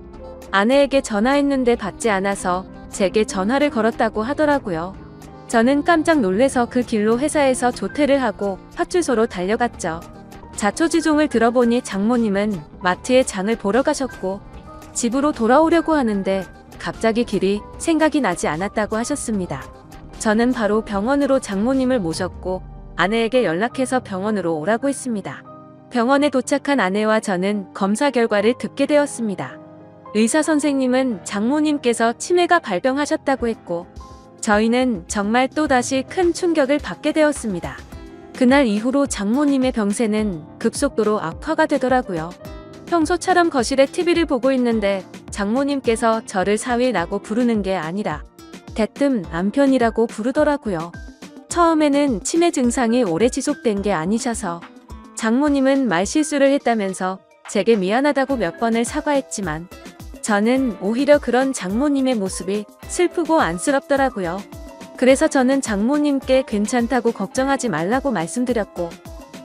아내에게 전화했는데 받지 않아서 제게 전화를 걸었다고 하더라고요. 저는 깜짝 놀래서 그 길로 회사에서 조퇴를 하고 파출소로 달려갔죠. 자초지종을 들어보니 장모님은 마트에 장을 보러 가셨고 집으로 돌아오려고 하는데 갑자기 길이 생각이 나지 않았다고 하셨습니다. 저는 바로 병원으로 장모님을 모셨고 아내에게 연락해서 병원으로 오라고 했습니다. 병원에 도착한 아내와 저는 검사 결과를 듣게 되었습니다. 의사 선생님은 장모님께서 치매가 발병하셨다고 했고 저희는 정말 또다시 큰 충격을 받게 되었습니다. 그날 이후로 장모님의 병세는 급속도로 악화가 되더라고요. 평소처럼 거실에 TV를 보고 있는데 장모님께서 저를 사위라고 부르는 게 아니라 대뜸 남편이라고 부르더라고요. 처음에는 치매 증상이 오래 지속된 게 아니셔서 장모님은 말실수를 했다면서 제게 미안하다고 몇 번을 사과했지만 저는 오히려 그런 장모님의 모습이 슬프고 안쓰럽더라고요. 그래서 저는 장모님께 괜찮다고 걱정하지 말라고 말씀드렸고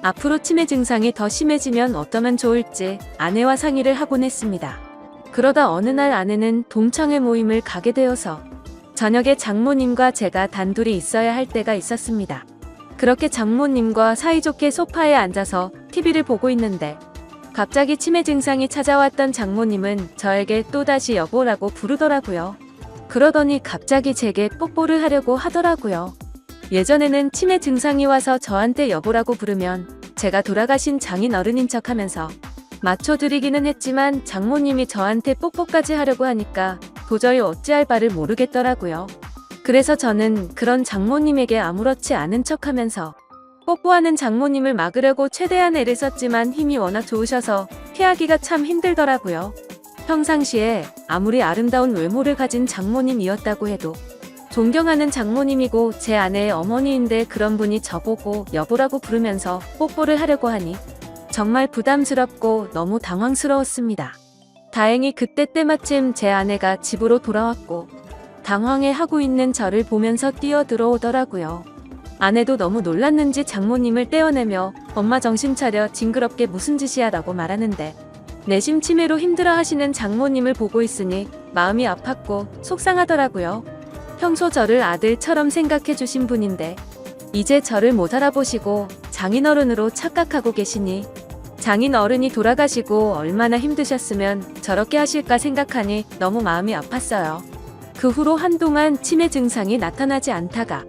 앞으로 치매 증상이 더 심해지면 어떠면 좋을지 아내와 상의를 하곤 했습니다. 그러다 어느 날 아내는 동창회 모임을 가게 되어서 저녁에 장모님과 제가 단둘이 있어야 할 때가 있었습니다. 그렇게 장모님과 사이좋게 소파에 앉아서 TV를 보고 있는데 갑자기 치매 증상이 찾아왔던 장모님은 저에게 또다시 여보라고 부르더라고요. 그러더니 갑자기 제게 뽀뽀를 하려고 하더라고요. 예전에는 치매 증상이 와서 저한테 여보라고 부르면 제가 돌아가신 장인어른인 척하면서 맞춰드리기는 했지만 장모님이 저한테 뽀뽀까지 하려고 하니까 도저히 어찌할 바를 모르겠더라고요. 그래서 저는 그런 장모님에게 아무렇지 않은 척하면서 뽀뽀하는 장모님을 막으려고 최대한 애를 썼지만 힘이 워낙 좋으셔서 피하기가 참 힘들더라고요. 평상시에 아무리 아름다운 외모를 가진 장모님이었다고 해도 존경하는 장모님이고 제 아내의 어머니인데 그런 분이 저보고 여보라고 부르면서 뽀뽀를 하려고 하니 정말 부담스럽고 너무 당황스러웠습니다. 다행히 그때 때마침 제 아내가 집으로 돌아왔고 당황해하고 있는 저를 보면서 뛰어들어오더라고요. 아내도 너무 놀랐는지 장모님을 떼어내며 엄마 정신 차려 징그럽게 무슨 짓이야 라고 말하는데 내심 치매로 힘들어하시는 장모님을 보고 있으니 마음이 아팠고 속상하더라고요. 평소 저를 아들처럼 생각해 주신 분인데 이제 저를 못 알아보시고 장인어른으로 착각하고 계시니 장인어른이 돌아가시고 얼마나 힘드셨으면 저렇게 하실까 생각하니 너무 마음이 아팠어요. 그 후로 한동안 치매 증상이 나타나지 않다가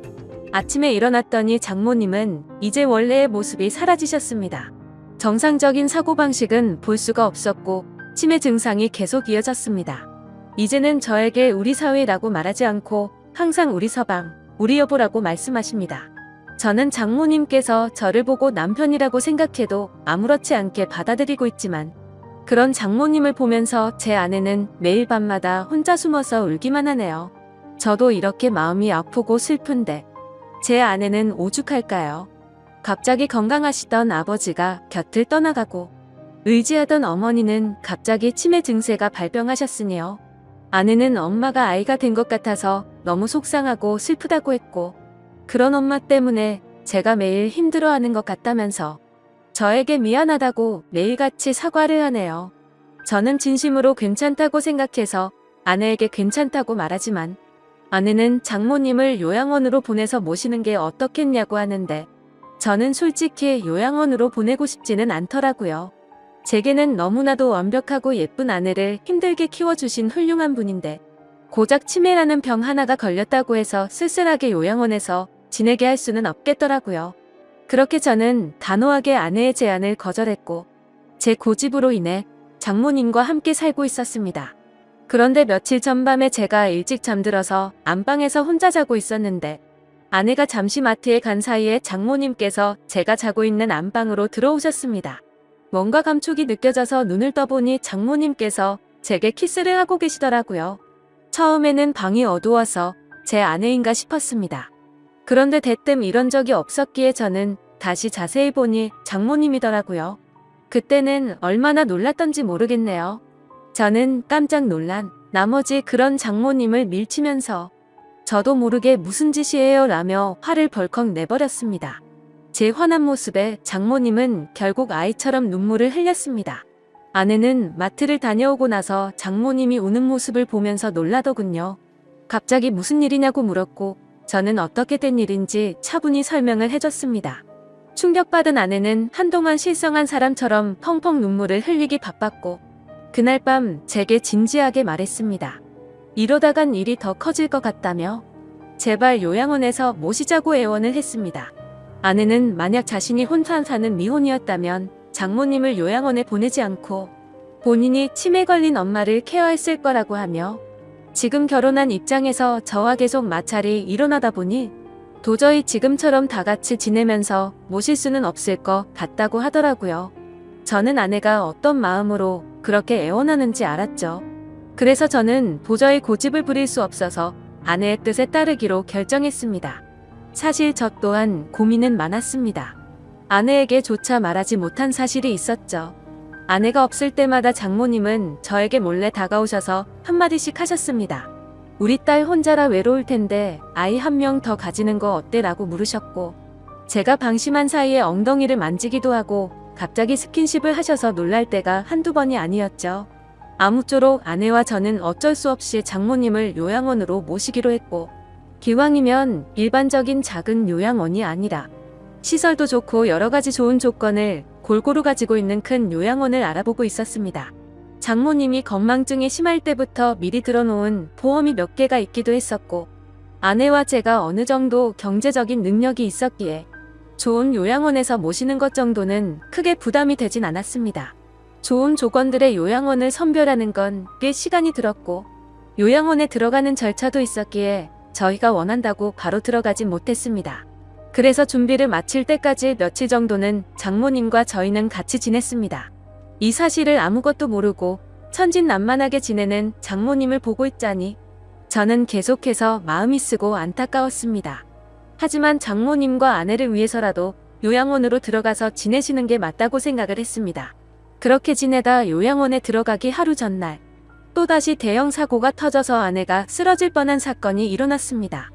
아침에 일어났더니 장모님은 이제 원래의 모습이 사라지셨습니다. 정상적인 사고방식은 볼 수가 없었고 치매 증상이 계속 이어졌습니다. 이제는 저에게 우리 사위라고 말하지 않고 항상 우리 서방, 우리 여보라고 말씀하십니다. 저는 장모님께서 저를 보고 남편이라고 생각해도 아무렇지 않게 받아들이고 있지만 그런 장모님을 보면서 제 아내는 매일 밤마다 혼자 숨어서 울기만 하네요. 저도 이렇게 마음이 아프고 슬픈데 제 아내는 오죽할까요? 갑자기 건강하시던 아버지가 곁을 떠나가고 의지하던 어머니는 갑자기 치매 증세가 발병하셨으니요. 아내는 엄마가 아이가 된 것 같아서 너무 속상하고 슬프다고 했고 그런 엄마 때문에 제가 매일 힘들어하는 것 같다면서 저에게 미안하다고 매일같이 사과를 하네요. 저는 진심으로 괜찮다고 생각해서 아내에게 괜찮다고 말하지만 아내는 장모님을 요양원으로 보내서 모시는 게 어떻겠냐고 하는데 저는 솔직히 요양원으로 보내고 싶지는 않더라고요. 제게는 너무나도 완벽하고 예쁜 아내를 힘들게 키워주신 훌륭한 분인데 고작 치매라는 병 하나가 걸렸다고 해서 쓸쓸하게 요양원에서 지내게 할 수는 없겠더라고요. 그렇게 저는 단호하게 아내의 제안을 거절했고 제 고집으로 인해 장모님과 함께 살고 있었습니다. 그런데 며칠 전 밤에 제가 일찍 잠들어서 안방에서 혼자 자고 있었는데 아내가 잠시 마트에 간 사이에 장모님께서 제가 자고 있는 안방으로 들어오셨습니다. 뭔가 감촉이 느껴져서 눈을 떠보니 장모님께서 제게 키스를 하고 계시더라고요. 처음에는 방이 어두워서 제 아내인가 싶었습니다. 그런데 대뜸 이런 적이 없었기에 저는 다시 자세히 보니 장모님이더라고요. 그때는 얼마나 놀랐던지 모르겠네요. 저는 깜짝 놀란 나머지 그런 장모님을 밀치면서 저도 모르게 무슨 짓이에요 라며 화를 벌컥 내버렸습니다. 제 화난 모습에 장모님은 결국 아이처럼 눈물을 흘렸습니다. 아내는 마트를 다녀오고 나서 장모님이 우는 모습을 보면서 놀라더군요. 갑자기 무슨 일이냐고 물었고 저는 어떻게 된 일인지 차분히 설명을 해줬습니다. 충격받은 아내는 한동안 실성한 사람처럼 펑펑 눈물을 흘리기 바빴고 그날 밤 제게 진지하게 말했습니다. 이러다간 일이 더 커질 것 같다며 제발 요양원에서 모시자고 애원을 했습니다. 아내는 만약 자신이 혼자 사는 미혼이었다면 장모님을 요양원에 보내지 않고 본인이 치매 걸린 엄마를 케어했을 거라고 하며 지금 결혼한 입장에서 저와 계속 마찰이 일어나다 보니 도저히 지금처럼 다 같이 지내면서 모실 수는 없을 것 같다고 하더라고요. 저는 아내가 어떤 마음으로 그렇게 애원하는지 알았죠. 그래서 저는 도저히 고집을 부릴 수 없어서 아내의 뜻에 따르기로 결정했습니다. 사실 저 또한 고민은 많았습니다. 아내에게 조차 말하지 못한 사실이 있었죠. 아내가 없을 때마다 장모님은 저에게 몰래 다가오셔서 한마디씩 하셨습니다. 우리 딸 혼자라 외로울 텐데 아이 한 명 더 가지는 거 어때? 라고 물으셨고 제가 방심한 사이에 엉덩이를 만지기도 하고 갑자기 스킨십을 하셔서 놀랄 때가 한두 번이 아니었죠. 아무쪼록 아내와 저는 어쩔 수 없이 장모님을 요양원으로 모시기로 했고 기왕이면 일반적인 작은 요양원이 아니라 시설도 좋고 여러가지 좋은 조건을 골고루 가지고 있는 큰 요양원을 알아보고 있었습니다. 장모님이 건망증이 심할 때부터 미리 들어놓은 보험이 몇 개가 있기도 했었고 아내와 제가 어느 정도 경제적인 능력이 있었기에 좋은 요양원에서 모시는 것 정도는 크게 부담이 되진 않았습니다. 좋은 조건들의 요양원을 선별하는 건 꽤 시간이 들었고 요양원에 들어가는 절차도 있었기에 저희가 원한다고 바로 들어가진 못했습니다. 그래서 준비를 마칠 때까지 며칠 정도는 장모님과 저희는 같이 지냈습니다. 이 사실을 아무것도 모르고 천진난만하게 지내는 장모님을 보고 있자니 저는 계속해서 마음이 쓰고 안타까웠습니다. 하지만 장모님과 아내를 위해서라도 요양원으로 들어가서 지내시는 게 맞다고 생각을 했습니다. 그렇게 지내다 요양원에 들어가기 하루 전날 또다시 대형 사고가 터져서 아내가 쓰러질 뻔한 사건이 일어났습니다.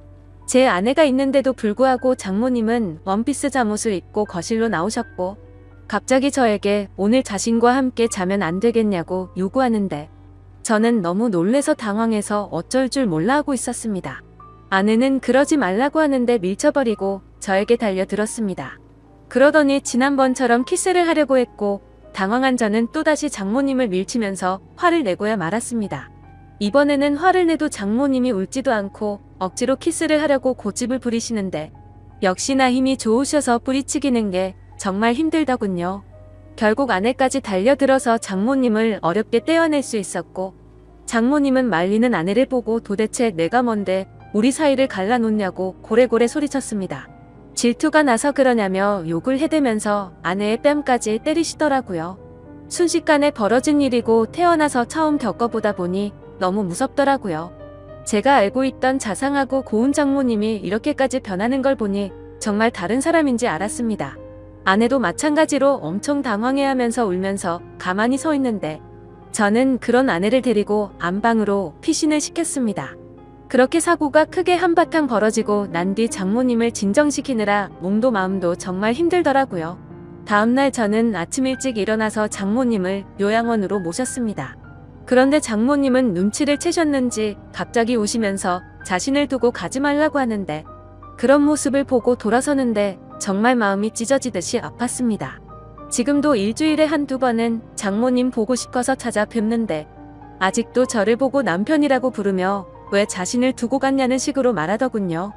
제 아내가 있는데도 불구하고 장모님은 원피스 잠옷을 입고 거실로 나오셨고 갑자기 저에게 오늘 자신과 함께 자면 안 되겠냐고 요구하는데 저는 너무 놀래서 당황해서 어쩔 줄 몰라 하고 있었습니다. 아내는 그러지 말라고 하는데 밀쳐버리고 저에게 달려들었습니다. 그러더니 지난번처럼 키스를 하려고 했고 당황한 저는 또다시 장모님을 밀치면서 화를 내고야 말았습니다. 이번에는 화를 내도 장모님이 울지도 않고 억지로 키스를 하려고 고집을 부리시는데 역시나 힘이 좋으셔서 뿌리치기는 게 정말 힘들더군요. 결국 아내까지 달려들어서 장모님을 어렵게 떼어낼 수 있었고 장모님은 말리는 아내를 보고 도대체 내가 뭔데 우리 사이를 갈라놓냐고 고래고래 소리쳤습니다. 질투가 나서 그러냐며 욕을 해대면서 아내의 뺨까지 때리시더라고요. 순식간에 벌어진 일이고 태어나서 처음 겪어보다 보니 너무 무섭더라고요. 제가 알고 있던 자상하고 고운 장모님이 이렇게까지 변하는 걸 보니 정말 다른 사람인지 알았습니다. 아내도 마찬가지로 엄청 당황해하면서 울면서 가만히 서 있는데 저는 그런 아내를 데리고 안방으로 피신을 시켰습니다. 그렇게 사고가 크게 한바탕 벌어지고 난 뒤 장모님을 진정시키느라 몸도 마음도 정말 힘들더라고요. 다음날 저는 아침 일찍 일어나서 장모님을 요양원으로 모셨습니다. 그런데 장모님은 눈치를 채셨는지 갑자기 우시면서 자신을 두고 가지 말라고 하는데, 그런 모습을 보고 돌아서는데 정말 마음이 찢어지듯이 아팠습니다. 지금도 일주일에 한두 번은 장모님 보고 싶어서 찾아뵙는데 아직도 저를 보고 남편이라고 부르며 왜 자신을 두고 갔냐는 식으로 말하더군요.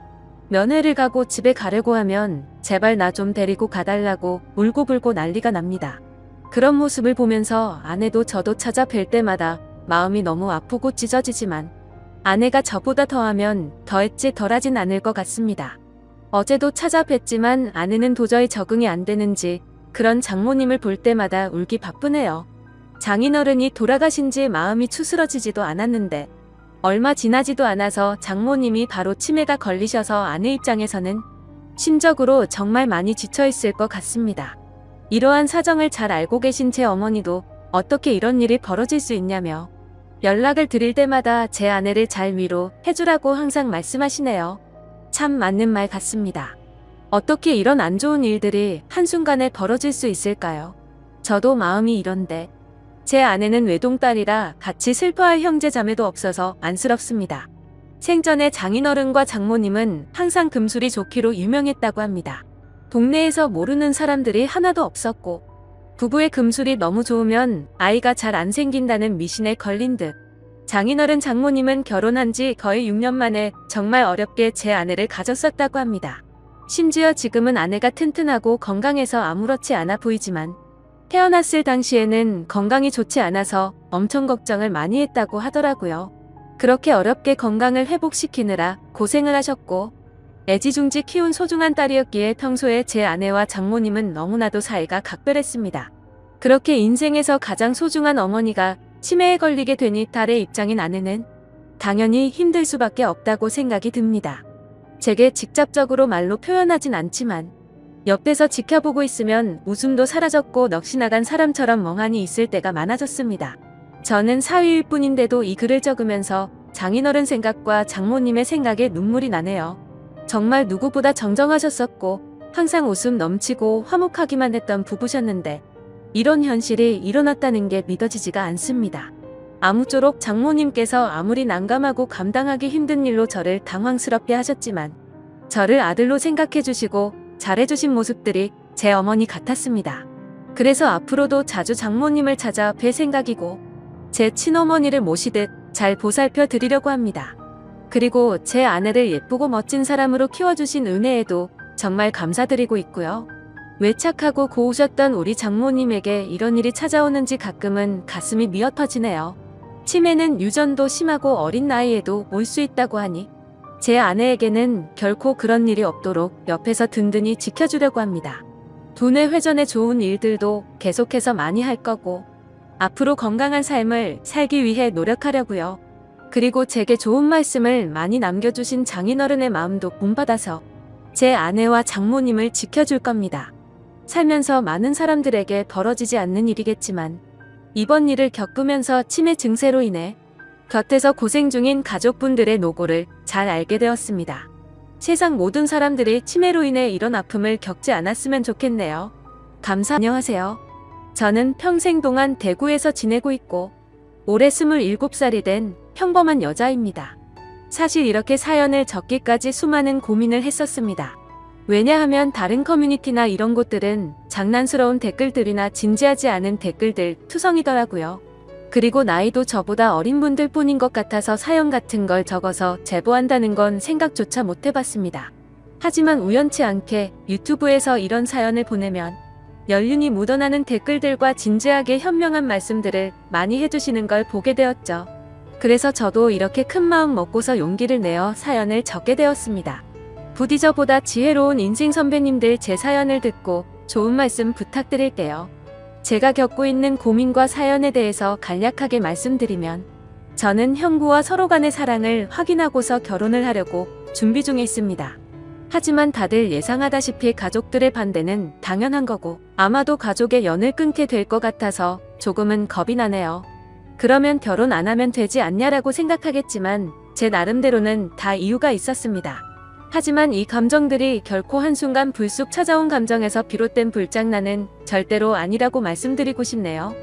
면회를 가고 집에 가려고 하면 제발 나 좀 데리고 가달라고 울고불고 난리가 납니다. 그런 모습을 보면서 아내도 저도 찾아뵐 때마다 마음이 너무 아프고 찢어지지만 아내가 저보다 더하면 더했지 덜하진 않을 것 같습니다. 어제도 찾아뵀지만 아내는 도저히 적응이 안 되는지 그런 장모님을 볼 때마다 울기 바쁘네요. 장인어른이 돌아가신 지 마음이 추스러지지도 않았는데 얼마 지나지도 않아서 장모님이 바로 치매가 걸리셔서 아내 입장에서는 심적으로 정말 많이 지쳐있을 것 같습니다. 이러한 사정을 잘 알고 계신 제 어머니도 어떻게 이런 일이 벌어질 수 있냐며 연락을 드릴 때마다 제 아내를 잘 위로해주라고 항상 말씀하시네요. 참 맞는 말 같습니다. 어떻게 이런 안 좋은 일들이 한순간에 벌어질 수 있을까요? 저도 마음이 이런데 제 아내는 외동딸이라 같이 슬퍼할 형제 자매도 없어서 안쓰럽습니다. 생전에 장인어른과 장모님은 항상 금술이 좋기로 유명했다고 합니다. 동네에서 모르는 사람들이 하나도 없었고 부부의 금술이 너무 좋으면 아이가 잘 안 생긴다는 미신에 걸린 듯 장인어른 장모님은 결혼한 지 거의 6년 만에 정말 어렵게 제 아내를 가졌었다고 합니다. 심지어 지금은 아내가 튼튼하고 건강해서 아무렇지 않아 보이지만 태어났을 당시에는 건강이 좋지 않아서 엄청 걱정을 많이 했다고 하더라고요. 그렇게 어렵게 건강을 회복시키느라 고생을 하셨고 애지중지 키운 소중한 딸이었기에 평소에 제 아내와 장모님은 너무나도 사이가 각별했습니다. 그렇게 인생에서 가장 소중한 어머니가 치매에 걸리게 되니 딸의 입장인 아내는 당연히 힘들 수밖에 없다고 생각이 듭니다. 제게 직접적으로 말로 표현하진 않지만 옆에서 지켜보고 있으면 웃음도 사라졌고 넋이 나간 사람처럼 멍하니 있을 때가 많아졌습니다. 저는 사위일 뿐인데도 이 글을 적으면서 장인어른 생각과 장모님의 생각에 눈물이 나네요. 정말 누구보다 정정하셨었고 항상 웃음 넘치고 화목하기만 했던 부부셨는데 이런 현실이 일어났다는 게 믿어지지가 않습니다. 아무쪼록 장모님께서 아무리 난감하고 감당하기 힘든 일로 저를 당황스럽게 하셨지만 저를 아들로 생각해 주시고 잘해주신 모습들이 제 어머니 같았습니다. 그래서 앞으로도 자주 장모님을 찾아 뵐 생각이고 제 친어머니를 모시듯 잘 보살펴 드리려고 합니다. 그리고 제 아내를 예쁘고 멋진 사람으로 키워주신 은혜에도 정말 감사드리고 있고요. 왜 착하고 고우셨던 우리 장모님에게 이런 일이 찾아오는지 가끔은 가슴이 미어 터지네요. 치매는 유전도 심하고 어린 나이에도 올 수 있다고 하니 제 아내에게는 결코 그런 일이 없도록 옆에서 든든히 지켜주려고 합니다. 두뇌 회전에 좋은 일들도 계속해서 많이 할 거고 앞으로 건강한 삶을 살기 위해 노력하려고요. 그리고 제게 좋은 말씀을 많이 남겨주신 장인어른의 마음도 본받아서 제 아내와 장모님을 지켜줄 겁니다. 살면서 많은 사람들에게 벌어지지 않는 일이겠지만 이번 일을 겪으면서 치매 증세로 인해 곁에서 고생 중인 가족분들의 노고를 잘 알게 되었습니다. 세상 모든 사람들이 치매로 인해 이런 아픔을 겪지 않았으면 좋겠네요. 안녕하세요. 저는 평생 동안 대구에서 지내고 있고 올해 27살이 된 평범한 여자입니다. 사실 이렇게 사연을 적기까지 수많은 고민을 했었습니다. 왜냐하면 다른 커뮤니티나 이런 곳들은 장난스러운 댓글들이나 진지하지 않은 댓글들 투성이더라고요. 그리고 나이도 저보다 어린 분들 뿐인 것 같아서 사연 같은 걸 적어서 제보한다는 건 생각조차 못 해봤습니다. 하지만 우연치 않게 유튜브에서 이런 사연을 보내면 연륜이 묻어나는 댓글들과 진지하게 현명한 말씀들을 많이 해주시는 걸 보게 되었죠. 그래서 저도 이렇게 큰 마음 먹고서 용기를 내어 사연을 적게 되었습니다. 부디 저보다 지혜로운 인생 선배님들 제 사연을 듣고 좋은 말씀 부탁드릴게요. 제가 겪고 있는 고민과 사연에 대해서 간략하게 말씀드리면 저는 형부와 서로 간의 사랑을 확인하고서 결혼을 하려고 준비 중에 있습니다. 하지만 다들 예상하다시피 가족들의 반대는 당연한 거고 아마도 가족의 연을 끊게 될 것 같아서 조금은 겁이 나네요. 그러면 결혼 안 하면 되지 않냐라고 생각하겠지만 제 나름대로는 다 이유가 있었습니다. 하지만 이 감정들이 결코 한순간 불쑥 찾아온 감정에서 비롯된 불장난은 절대로 아니라고 말씀드리고 싶네요.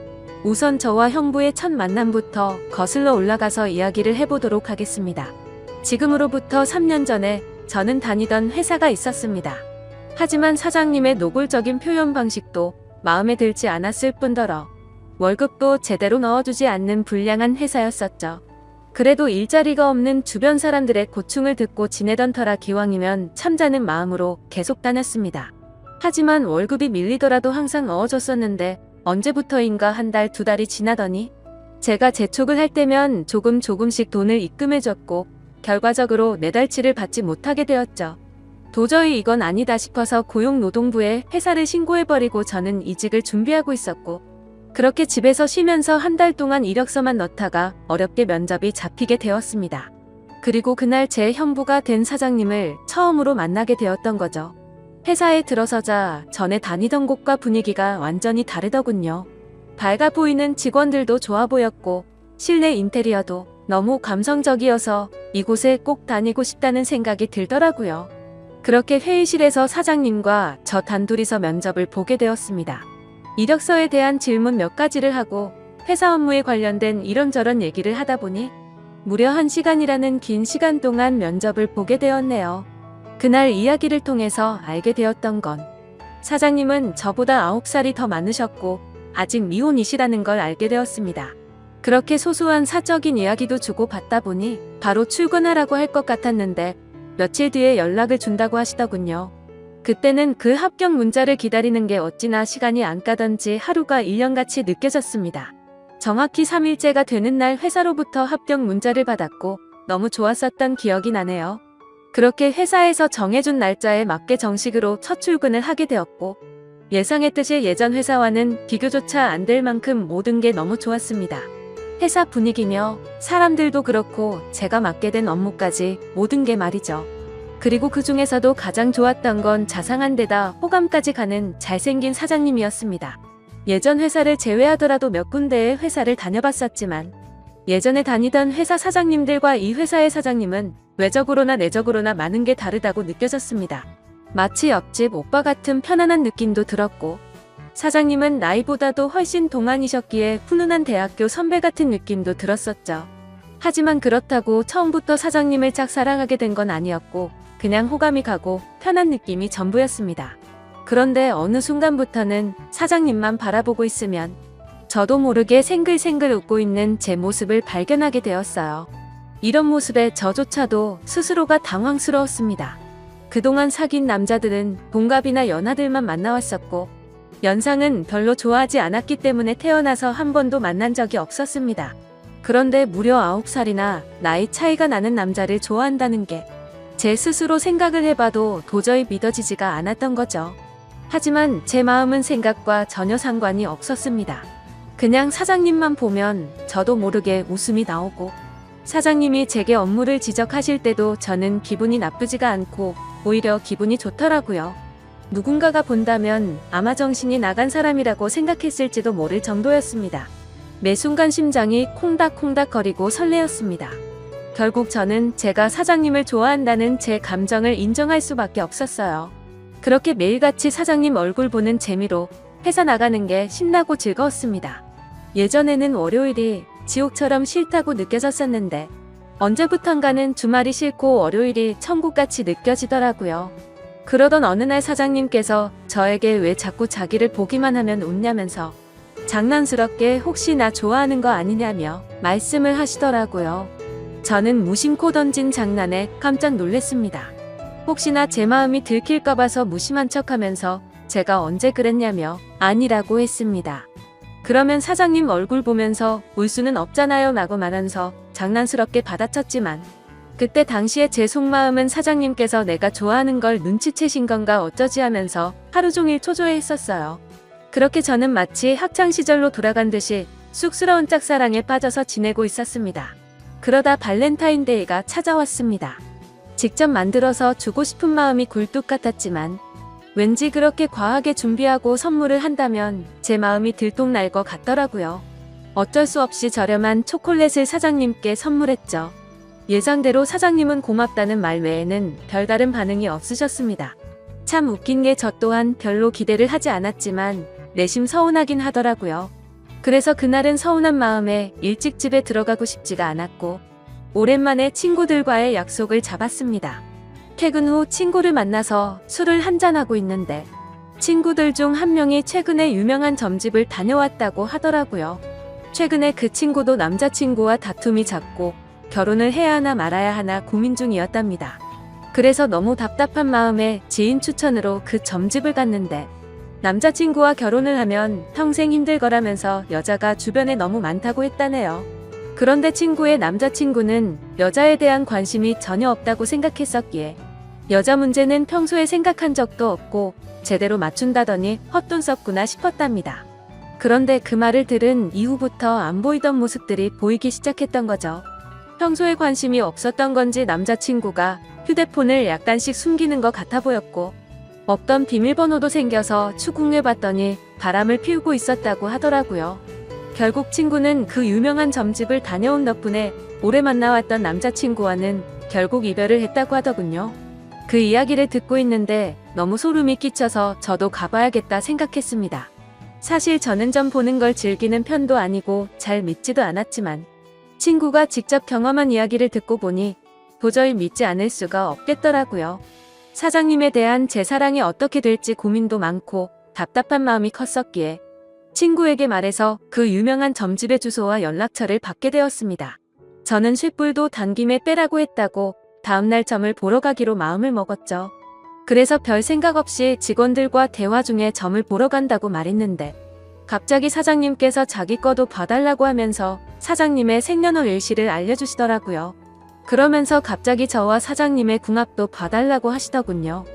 우선 저와 형부의 첫 만남부터 거슬러 올라가서 이야기를 해보도록 하겠습니다. 지금으로부터 3년 전에 저는 다니던 회사가 있었습니다. 하지만 사장님의 노골적인 표현 방식도 마음에 들지 않았을 뿐더러 월급도 제대로 넣어주지 않는 불량한 회사였었죠. 그래도 일자리가 없는 주변 사람들의 고충을 듣고 지내던 터라 기왕이면 참자는 마음으로 계속 다녔습니다. 하지만 월급이 밀리더라도 항상 넣어줬었는데 언제부터인가 한 달, 두 달이 지나더니 제가 재촉을 할 때면 조금씩 돈을 입금해줬고 결과적으로 매달치를 받지 못하게 되었죠. 도저히 이건 아니다 싶어서 고용노동부에 회사를 신고해버리고 저는 이직을 준비하고 있었고 그렇게 집에서 쉬면서 한 달 동안 이력서만 넣다가 어렵게 면접이 잡히게 되었습니다. 그리고 그날 제 형부가 된 사장님을 처음으로 만나게 되었던 거죠. 회사에 들어서자 전에 다니던 곳과 분위기가 완전히 다르더군요. 밝아 보이는 직원들도 좋아 보였고 실내 인테리어도 너무 감성적이어서 이곳에 꼭 다니고 싶다는 생각이 들더라고요. 그렇게 회의실에서 사장님과 저 단둘이서 면접을 보게 되었습니다. 이력서에 대한 질문 몇 가지를 하고 회사 업무에 관련된 이런저런 얘기를 하다 보니 무려 1시간이라는 긴 시간 동안 면접을 보게 되었네요. 그날 이야기를 통해서 알게 되었던 건 사장님은 저보다 9살이 더 많으셨고 아직 미혼이시라는 걸 알게 되었습니다. 그렇게 소소한 사적인 이야기도 주고받다 보니 바로 출근하라고 할 것 같았는데 며칠 뒤에 연락을 준다고 하시더군요. 그때는 그 합격 문자를 기다리는 게 어찌나 시간이 안 가던지 하루가 1년같이 느껴졌습니다. 정확히 3일째가 되는 날 회사로부터 합격 문자를 받았고 너무 좋았었던 기억이 나네요. 그렇게 회사에서 정해준 날짜에 맞게 정식으로 첫 출근을 하게 되었고 예상했듯이 예전 회사와는 비교조차 안 될 만큼 모든 게 너무 좋았습니다. 회사 분위기며 사람들도 그렇고 제가 맡게 된 업무까지 모든 게 말이죠. 그리고 그 중에서도 가장 좋았던 건 자상한 데다 호감까지 가는 잘생긴 사장님이었습니다. 예전 회사를 제외하더라도 몇 군데의 회사를 다녀봤었지만 예전에 다니던 회사 사장님들과 이 회사의 사장님은 외적으로나 내적으로나 많은 게 다르다고 느껴졌습니다. 마치 옆집 오빠 같은 편안한 느낌도 들었고 사장님은 나이보다도 훨씬 동안이셨기에 훈훈한 대학교 선배 같은 느낌도 들었었죠. 하지만 그렇다고 처음부터 사장님을 짝사랑하게 된 건 아니었고 그냥 호감이 가고 편한 느낌이 전부였습니다. 그런데 어느 순간부터는 사장님만 바라보고 있으면 저도 모르게 생글생글 웃고 있는 제 모습을 발견하게 되었어요. 이런 모습에 저조차도 스스로가 당황스러웠습니다. 그동안 사귄 남자들은 동갑이나 연하들만 만나왔었고 연상은 별로 좋아하지 않았기 때문에 태어나서 한 번도 만난 적이 없었습니다. 그런데 무려 9살이나 나이 차이가 나는 남자를 좋아한다는 게 제 스스로 생각을 해봐도 도저히 믿어지지가 않았던 거죠. 하지만 제 마음은 생각과 전혀 상관이 없었습니다. 그냥 사장님만 보면 저도 모르게 웃음이 나오고 사장님이 제게 업무를 지적하실 때도 저는 기분이 나쁘지가 않고 오히려 기분이 좋더라고요. 누군가가 본다면 아마 정신이 나간 사람이라고 생각했을지도 모를 정도였습니다. 매 순간 심장이 콩닥콩닥거리고 설레었습니다. 결국 저는 제가 사장님을 좋아한다는 제 감정을 인정할 수밖에 없었어요. 그렇게 매일같이 사장님 얼굴 보는 재미로 회사 나가는 게 신나고 즐거웠습니다. 예전에는 월요일이 지옥처럼 싫다고 느껴졌었는데 언제부턴가는 주말이 싫고 월요일이 천국같이 느껴지더라고요. 그러던 어느 날 사장님께서 저에게 왜 자꾸 자기를 보기만 하면 웃냐면서 장난스럽게 혹시 나 좋아하는 거 아니냐며 말씀을 하시더라고요. 저는 무심코 던진 장난에 깜짝 놀랐습니다. 혹시나 제 마음이 들킬까 봐서 무심한 척하면서 제가 언제 그랬냐며 아니라고 했습니다. 그러면 사장님 얼굴 보면서 울 수는 없잖아요 라고 말하면서 장난스럽게 받아쳤지만 그때 당시에 제 속마음은 사장님께서 내가 좋아하는 걸 눈치채신 건가 어쩌지 하면서 하루 종일 초조해했었어요. 그렇게 저는 마치 학창시절로 돌아간 듯이 쑥스러운 짝사랑에 빠져서 지내고 있었습니다. 그러다 발렌타인데이가 찾아왔습니다. 직접 만들어서 주고 싶은 마음이 굴뚝 같았지만 왠지 그렇게 과하게 준비하고 선물을 한다면 제 마음이 들통날 것 같더라고요. 어쩔 수 없이 저렴한 초콜릿을 사장님께 선물했죠. 예상대로 사장님은 고맙다는 말 외에는 별다른 반응이 없으셨습니다. 참 웃긴 게 저 또한 별로 기대를 하지 않았지만 내심 서운하긴 하더라고요. 그래서 그날은 서운한 마음에 일찍 집에 들어가고 싶지가 않았고 오랜만에 친구들과의 약속을 잡았습니다. 퇴근 후 친구를 만나서 술을 한잔하고 있는데 친구들 중 한 명이 최근에 유명한 점집을 다녀왔다고 하더라고요. 최근에 그 친구도 남자친구와 다툼이 잦고 결혼을 해야 하나 말아야 하나 고민 중이었답니다. 그래서 너무 답답한 마음에 지인 추천으로 그 점집을 갔는데 남자친구와 결혼을 하면 평생 힘들 거라면서 여자가 주변에 너무 많다고 했다네요. 그런데 친구의 남자친구는 여자에 대한 관심이 전혀 없다고 생각했었기에 여자 문제는 평소에 생각한 적도 없고 제대로 맞춘다더니 헛돈 썼구나 싶었답니다. 그런데 그 말을 들은 이후부터 안 보이던 모습들이 보이기 시작했던 거죠. 평소에 관심이 없었던 건지 남자친구가 휴대폰을 약간씩 숨기는 것 같아 보였고 없던 비밀번호도 생겨서 추궁해봤더니 바람을 피우고 있었다고 하더라고요. 결국 친구는 그 유명한 점집을 다녀온 덕분에 오래 만나왔던 남자친구와는 결국 이별을 했다고 하더군요. 그 이야기를 듣고 있는데 너무 소름이 끼쳐서 저도 가봐야겠다 생각했습니다. 사실 저는 점 보는 걸 즐기는 편도 아니고 잘 믿지도 않았지만 친구가 직접 경험한 이야기를 듣고 보니 도저히 믿지 않을 수가 없겠더라고요. 사장님에 대한 제 사랑이 어떻게 될지 고민도 많고 답답한 마음이 컸었기에 친구에게 말해서 그 유명한 점집의 주소와 연락처를 받게 되었습니다. 저는 쇳불도 당김에 빼라고 했다고 다음날 점을 보러 가기로 마음을 먹었죠. 그래서 별 생각 없이 직원들과 대화 중에 점을 보러 간다고 말했는데 갑자기 사장님께서 자기 거도 봐달라고 하면서 사장님의 생년월 일시를 알려주시더라고요. 그러면서 갑자기 저와 사장님의 궁합도 봐달라고 하시더군요.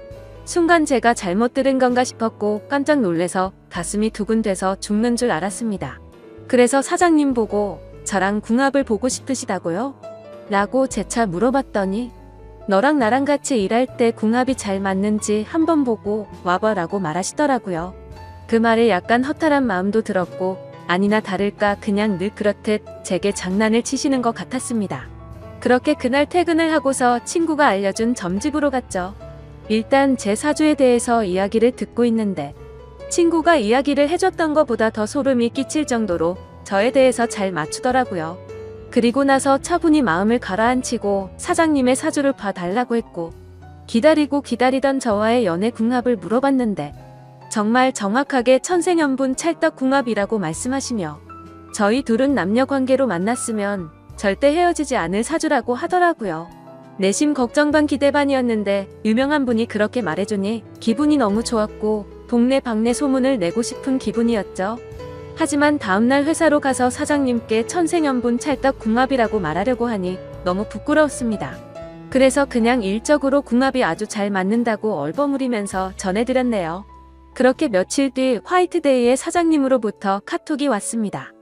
순간 제가 잘못 들은 건가 싶었고 깜짝 놀래서 가슴이 두근대서 죽는 줄 알았습니다. 그래서 사장님 보고 저랑 궁합을 보고 싶으시다고요? 라고 재차 물어봤더니 너랑 나랑 같이 일할 때 궁합이 잘 맞는지 한번 보고 와봐라고 말하시더라고요. 그 말에 약간 허탈한 마음도 들었고 아니나 다를까 그냥 늘 그렇듯 제게 장난을 치시는 것 같았습니다. 그렇게 그날 퇴근을 하고서 친구가 알려준 점집으로 갔죠. 일단 제 사주에 대해서 이야기를 듣고 있는데 친구가 이야기를 해줬던 것보다 더 소름이 끼칠 정도로 저에 대해서 잘 맞추더라고요. 그리고 나서 차분히 마음을 가라앉히고 사장님의 사주를 봐달라고 했고 기다리고 기다리던 저와의 연애 궁합을 물어봤는데 정말 정확하게 천생연분 찰떡궁합이라고 말씀하시며 저희 둘은 남녀관계로 만났으면 절대 헤어지지 않을 사주라고 하더라고요. 내심 걱정 반 기대 반이었는데 유명한 분이 그렇게 말해주니 기분이 너무 좋았고 동네 방네 소문을 내고 싶은 기분이었죠. 하지만 다음날 회사로 가서 사장님께 천생연분 찰떡궁합이라고 말하려고 하니 너무 부끄러웠습니다. 그래서 그냥 일적으로 궁합이 아주 잘 맞는다고 얼버무리면서 전해드렸네요. 그렇게 며칠 뒤 화이트데이에 사장님으로부터 카톡이 왔습니다.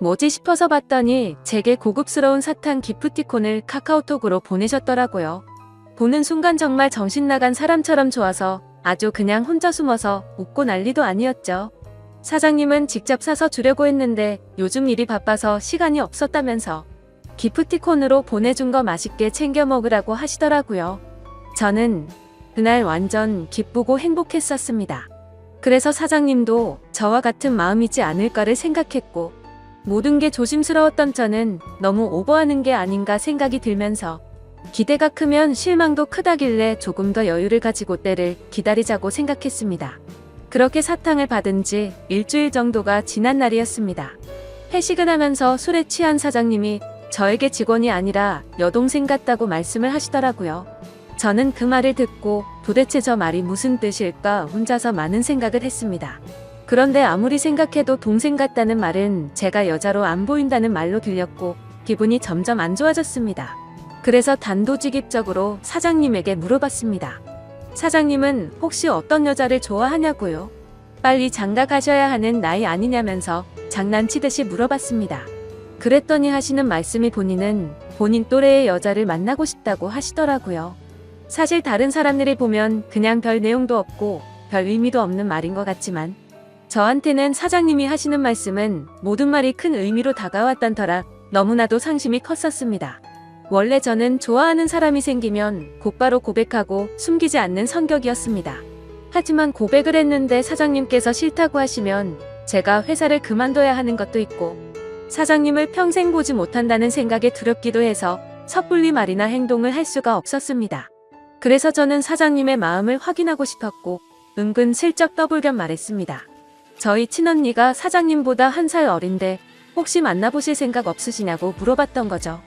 뭐지 싶어서 봤더니 제게 고급스러운 사탕 기프티콘을 카카오톡으로 보내셨더라고요. 보는 순간 정말 정신 나간 사람처럼 좋아서 아주 그냥 혼자 숨어서 웃고 난리도 아니었죠. 사장님은 직접 사서 주려고 했는데 요즘 일이 바빠서 시간이 없었다면서 기프티콘으로 보내준 거 맛있게 챙겨 먹으라고 하시더라고요. 저는 그날 완전 기쁘고 행복했었습니다. 그래서 사장님도 저와 같은 마음이지 않을까를 생각했고 모든 게 조심스러웠던 저는 너무 오버하는 게 아닌가 생각이 들면서 기대가 크면 실망도 크다길래 조금 더 여유를 가지고 때를 기다리자고 생각했습니다. 그렇게 사탕을 받은 지 일주일 정도가 지난 날이었습니다. 회식을 하면서 술에 취한 사장님이 저에게 직원이 아니라 여동생 같다고 말씀을 하시더라고요. 저는 그 말을 듣고 도대체 저 말이 무슨 뜻일까 혼자서 많은 생각을 했습니다. 그런데 아무리 생각해도 동생 같다는 말은 제가 여자로 안 보인다는 말로 들렸고 기분이 점점 안 좋아졌습니다. 그래서 단도직입적으로 사장님에게 물어봤습니다. 사장님은 혹시 어떤 여자를 좋아하냐고요? 빨리 장가 가셔야 하는 나이 아니냐면서 장난치듯이 물어봤습니다. 그랬더니 하시는 말씀이 본인은 본인 또래의 여자를 만나고 싶다고 하시더라고요. 사실 다른 사람들이 보면 그냥 별 내용도 없고 별 의미도 없는 말인 것 같지만 저한테는 사장님이 하시는 말씀은 모든 말이 큰 의미로 다가왔던 터라 너무나도 상심이 컸었습니다. 원래 저는 좋아하는 사람이 생기면 곧바로 고백하고 숨기지 않는 성격이었습니다. 하지만 고백을 했는데 사장님께서 싫다고 하시면 제가 회사를 그만둬야 하는 것도 있고 사장님을 평생 보지 못한다는 생각에 두렵기도 해서 섣불리 말이나 행동을 할 수가 없었습니다. 그래서 저는 사장님의 마음을 확인하고 싶었고 은근 슬쩍 떠불견 말했습니다. 저희 친언니가 사장님보다 1살 어린데 혹시 만나보실 생각 없으시냐고 물어봤던 거죠.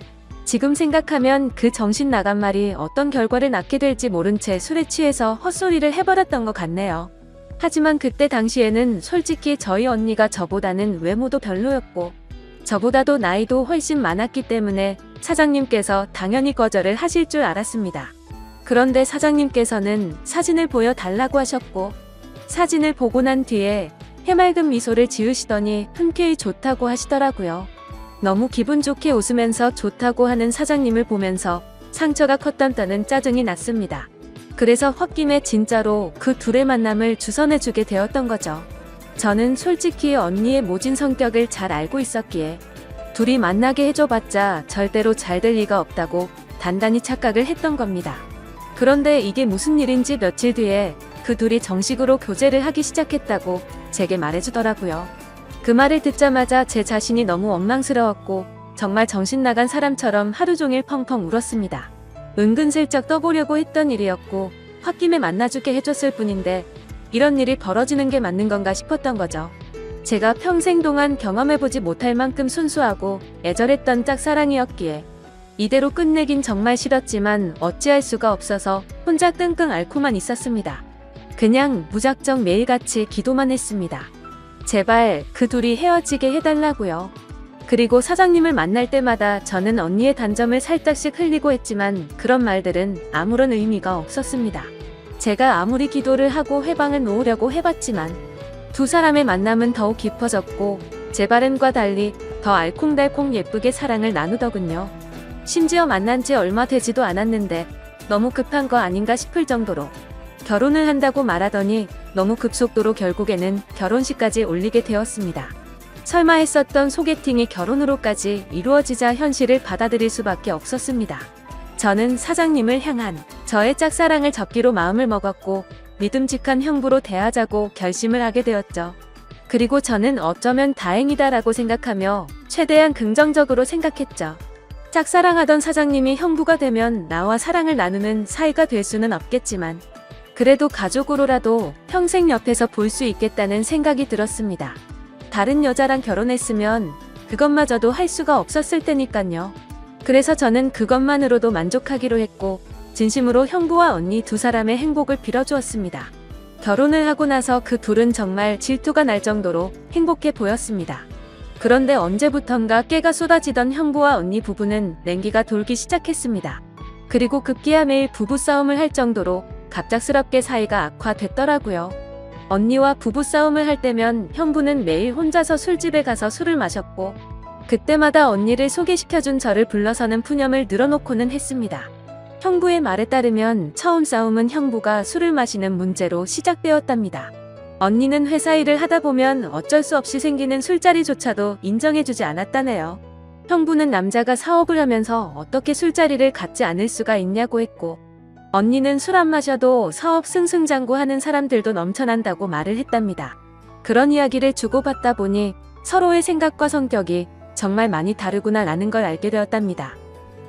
지금 생각하면 그 정신 나간 말이 어떤 결과를 낳게 될지 모른 채 술에 취해서 헛소리를 해버렸던 것 같네요. 하지만 그때 당시에는 솔직히 저희 언니가 저보다는 외모도 별로였고 저보다도 나이도 훨씬 많았기 때문에 사장님께서 당연히 거절을 하실 줄 알았습니다. 그런데 사장님께서는 사진을 보여달라고 하셨고 사진을 보고 난 뒤에 해맑은 미소를 지으시더니 흔쾌히 좋다고 하시더라고요. 너무 기분 좋게 웃으면서 좋다고 하는 사장님을 보면서 상처가 컸던 떠는 짜증이 났습니다. 그래서 홧김에 진짜로 그 둘의 만남을 주선해주게 되었던 거죠. 저는 솔직히 언니의 모진 성격을 잘 알고 있었기에 둘이 만나게 해줘봤자 절대로 잘 될 리가 없다고 단단히 착각을 했던 겁니다. 그런데 이게 무슨 일인지 며칠 뒤에 그 둘이 정식으로 교제를 하기 시작했다고 제게 말해주더라고요. 그 말을 듣자마자 제 자신이 너무 원망스러웠고 정말 정신 나간 사람처럼 하루 종일 펑펑 울었습니다. 은근슬쩍 떠보려고 했던 일이었고 홧김에 만나주게 해줬을 뿐인데 이런 일이 벌어지는 게 맞는 건가 싶었던 거죠. 제가 평생 동안 경험해보지 못할 만큼 순수하고 애절했던 짝사랑이었기에 이대로 끝내긴 정말 싫었지만 어찌할 수가 없어서 혼자 끙끙 앓고만 있었습니다. 그냥 무작정 매일같이 기도만 했습니다. 제발 그 둘이 헤어지게 해달라고요. 그리고 사장님을 만날 때마다 저는 언니의 단점을 살짝씩 흘리고 했지만 그런 말들은 아무런 의미가 없었습니다. 제가 아무리 기도를 하고 회방을 놓으려고 해봤지만 두 사람의 만남은 더욱 깊어졌고 제 바람과 달리 더 알콩달콩 예쁘게 사랑을 나누더군요. 심지어 만난 지 얼마 되지도 않았는데 너무 급한 거 아닌가 싶을 정도로 결혼을 한다고 말하더니 너무 급속도로 결국에는 결혼식까지 올리게 되었습니다. 설마 했었던 소개팅이 결혼으로까지 이루어지자 현실을 받아들일 수밖에 없었습니다. 저는 사장님을 향한 저의 짝사랑을 접기로 마음을 먹었고 믿음직한 형부로 대하자고 결심을 하게 되었죠. 그리고 저는 어쩌면 다행이다라고 생각하며 최대한 긍정적으로 생각했죠. 짝사랑하던 사장님이 형부가 되면 나와 사랑을 나누는 사이가 될 수는 없겠지만 그래도 가족으로라도 평생 옆에서 볼 수 있겠다는 생각이 들었습니다. 다른 여자랑 결혼했으면 그것마저도 할 수가 없었을 테니까요. 그래서 저는 그것만으로도 만족하기로 했고 진심으로 형부와 언니 두 사람의 행복을 빌어주었습니다. 결혼을 하고 나서 그 둘은 정말 질투가 날 정도로 행복해 보였습니다. 그런데 언제부턴가 깨가 쏟아지던 형부와 언니 부부는 냉기가 돌기 시작했습니다. 그리고 급기야 매일 부부싸움을 할 정도로 갑작스럽게 사이가 악화됐더라고요. 언니와 부부싸움을 할 때면 형부는 매일 혼자서 술집에 가서 술을 마셨고 그때마다 언니를 소개시켜준 저를 불러서는 푸념을 늘어놓고는 했습니다. 형부의 말에 따르면 처음 싸움은 형부가 술을 마시는 문제로 시작되었답니다. 언니는 회사 일을 하다 보면 어쩔 수 없이 생기는 술자리조차도 인정해주지 않았다네요. 형부는 남자가 사업을 하면서 어떻게 술자리를 갖지 않을 수가 있냐고 했고 언니는 술 안 마셔도 사업 승승장구하는 사람들도 넘쳐난다고 말을 했답니다. 그런 이야기를 주고받다 보니 서로의 생각과 성격이 정말 많이 다르구나 라는 걸 알게 되었답니다.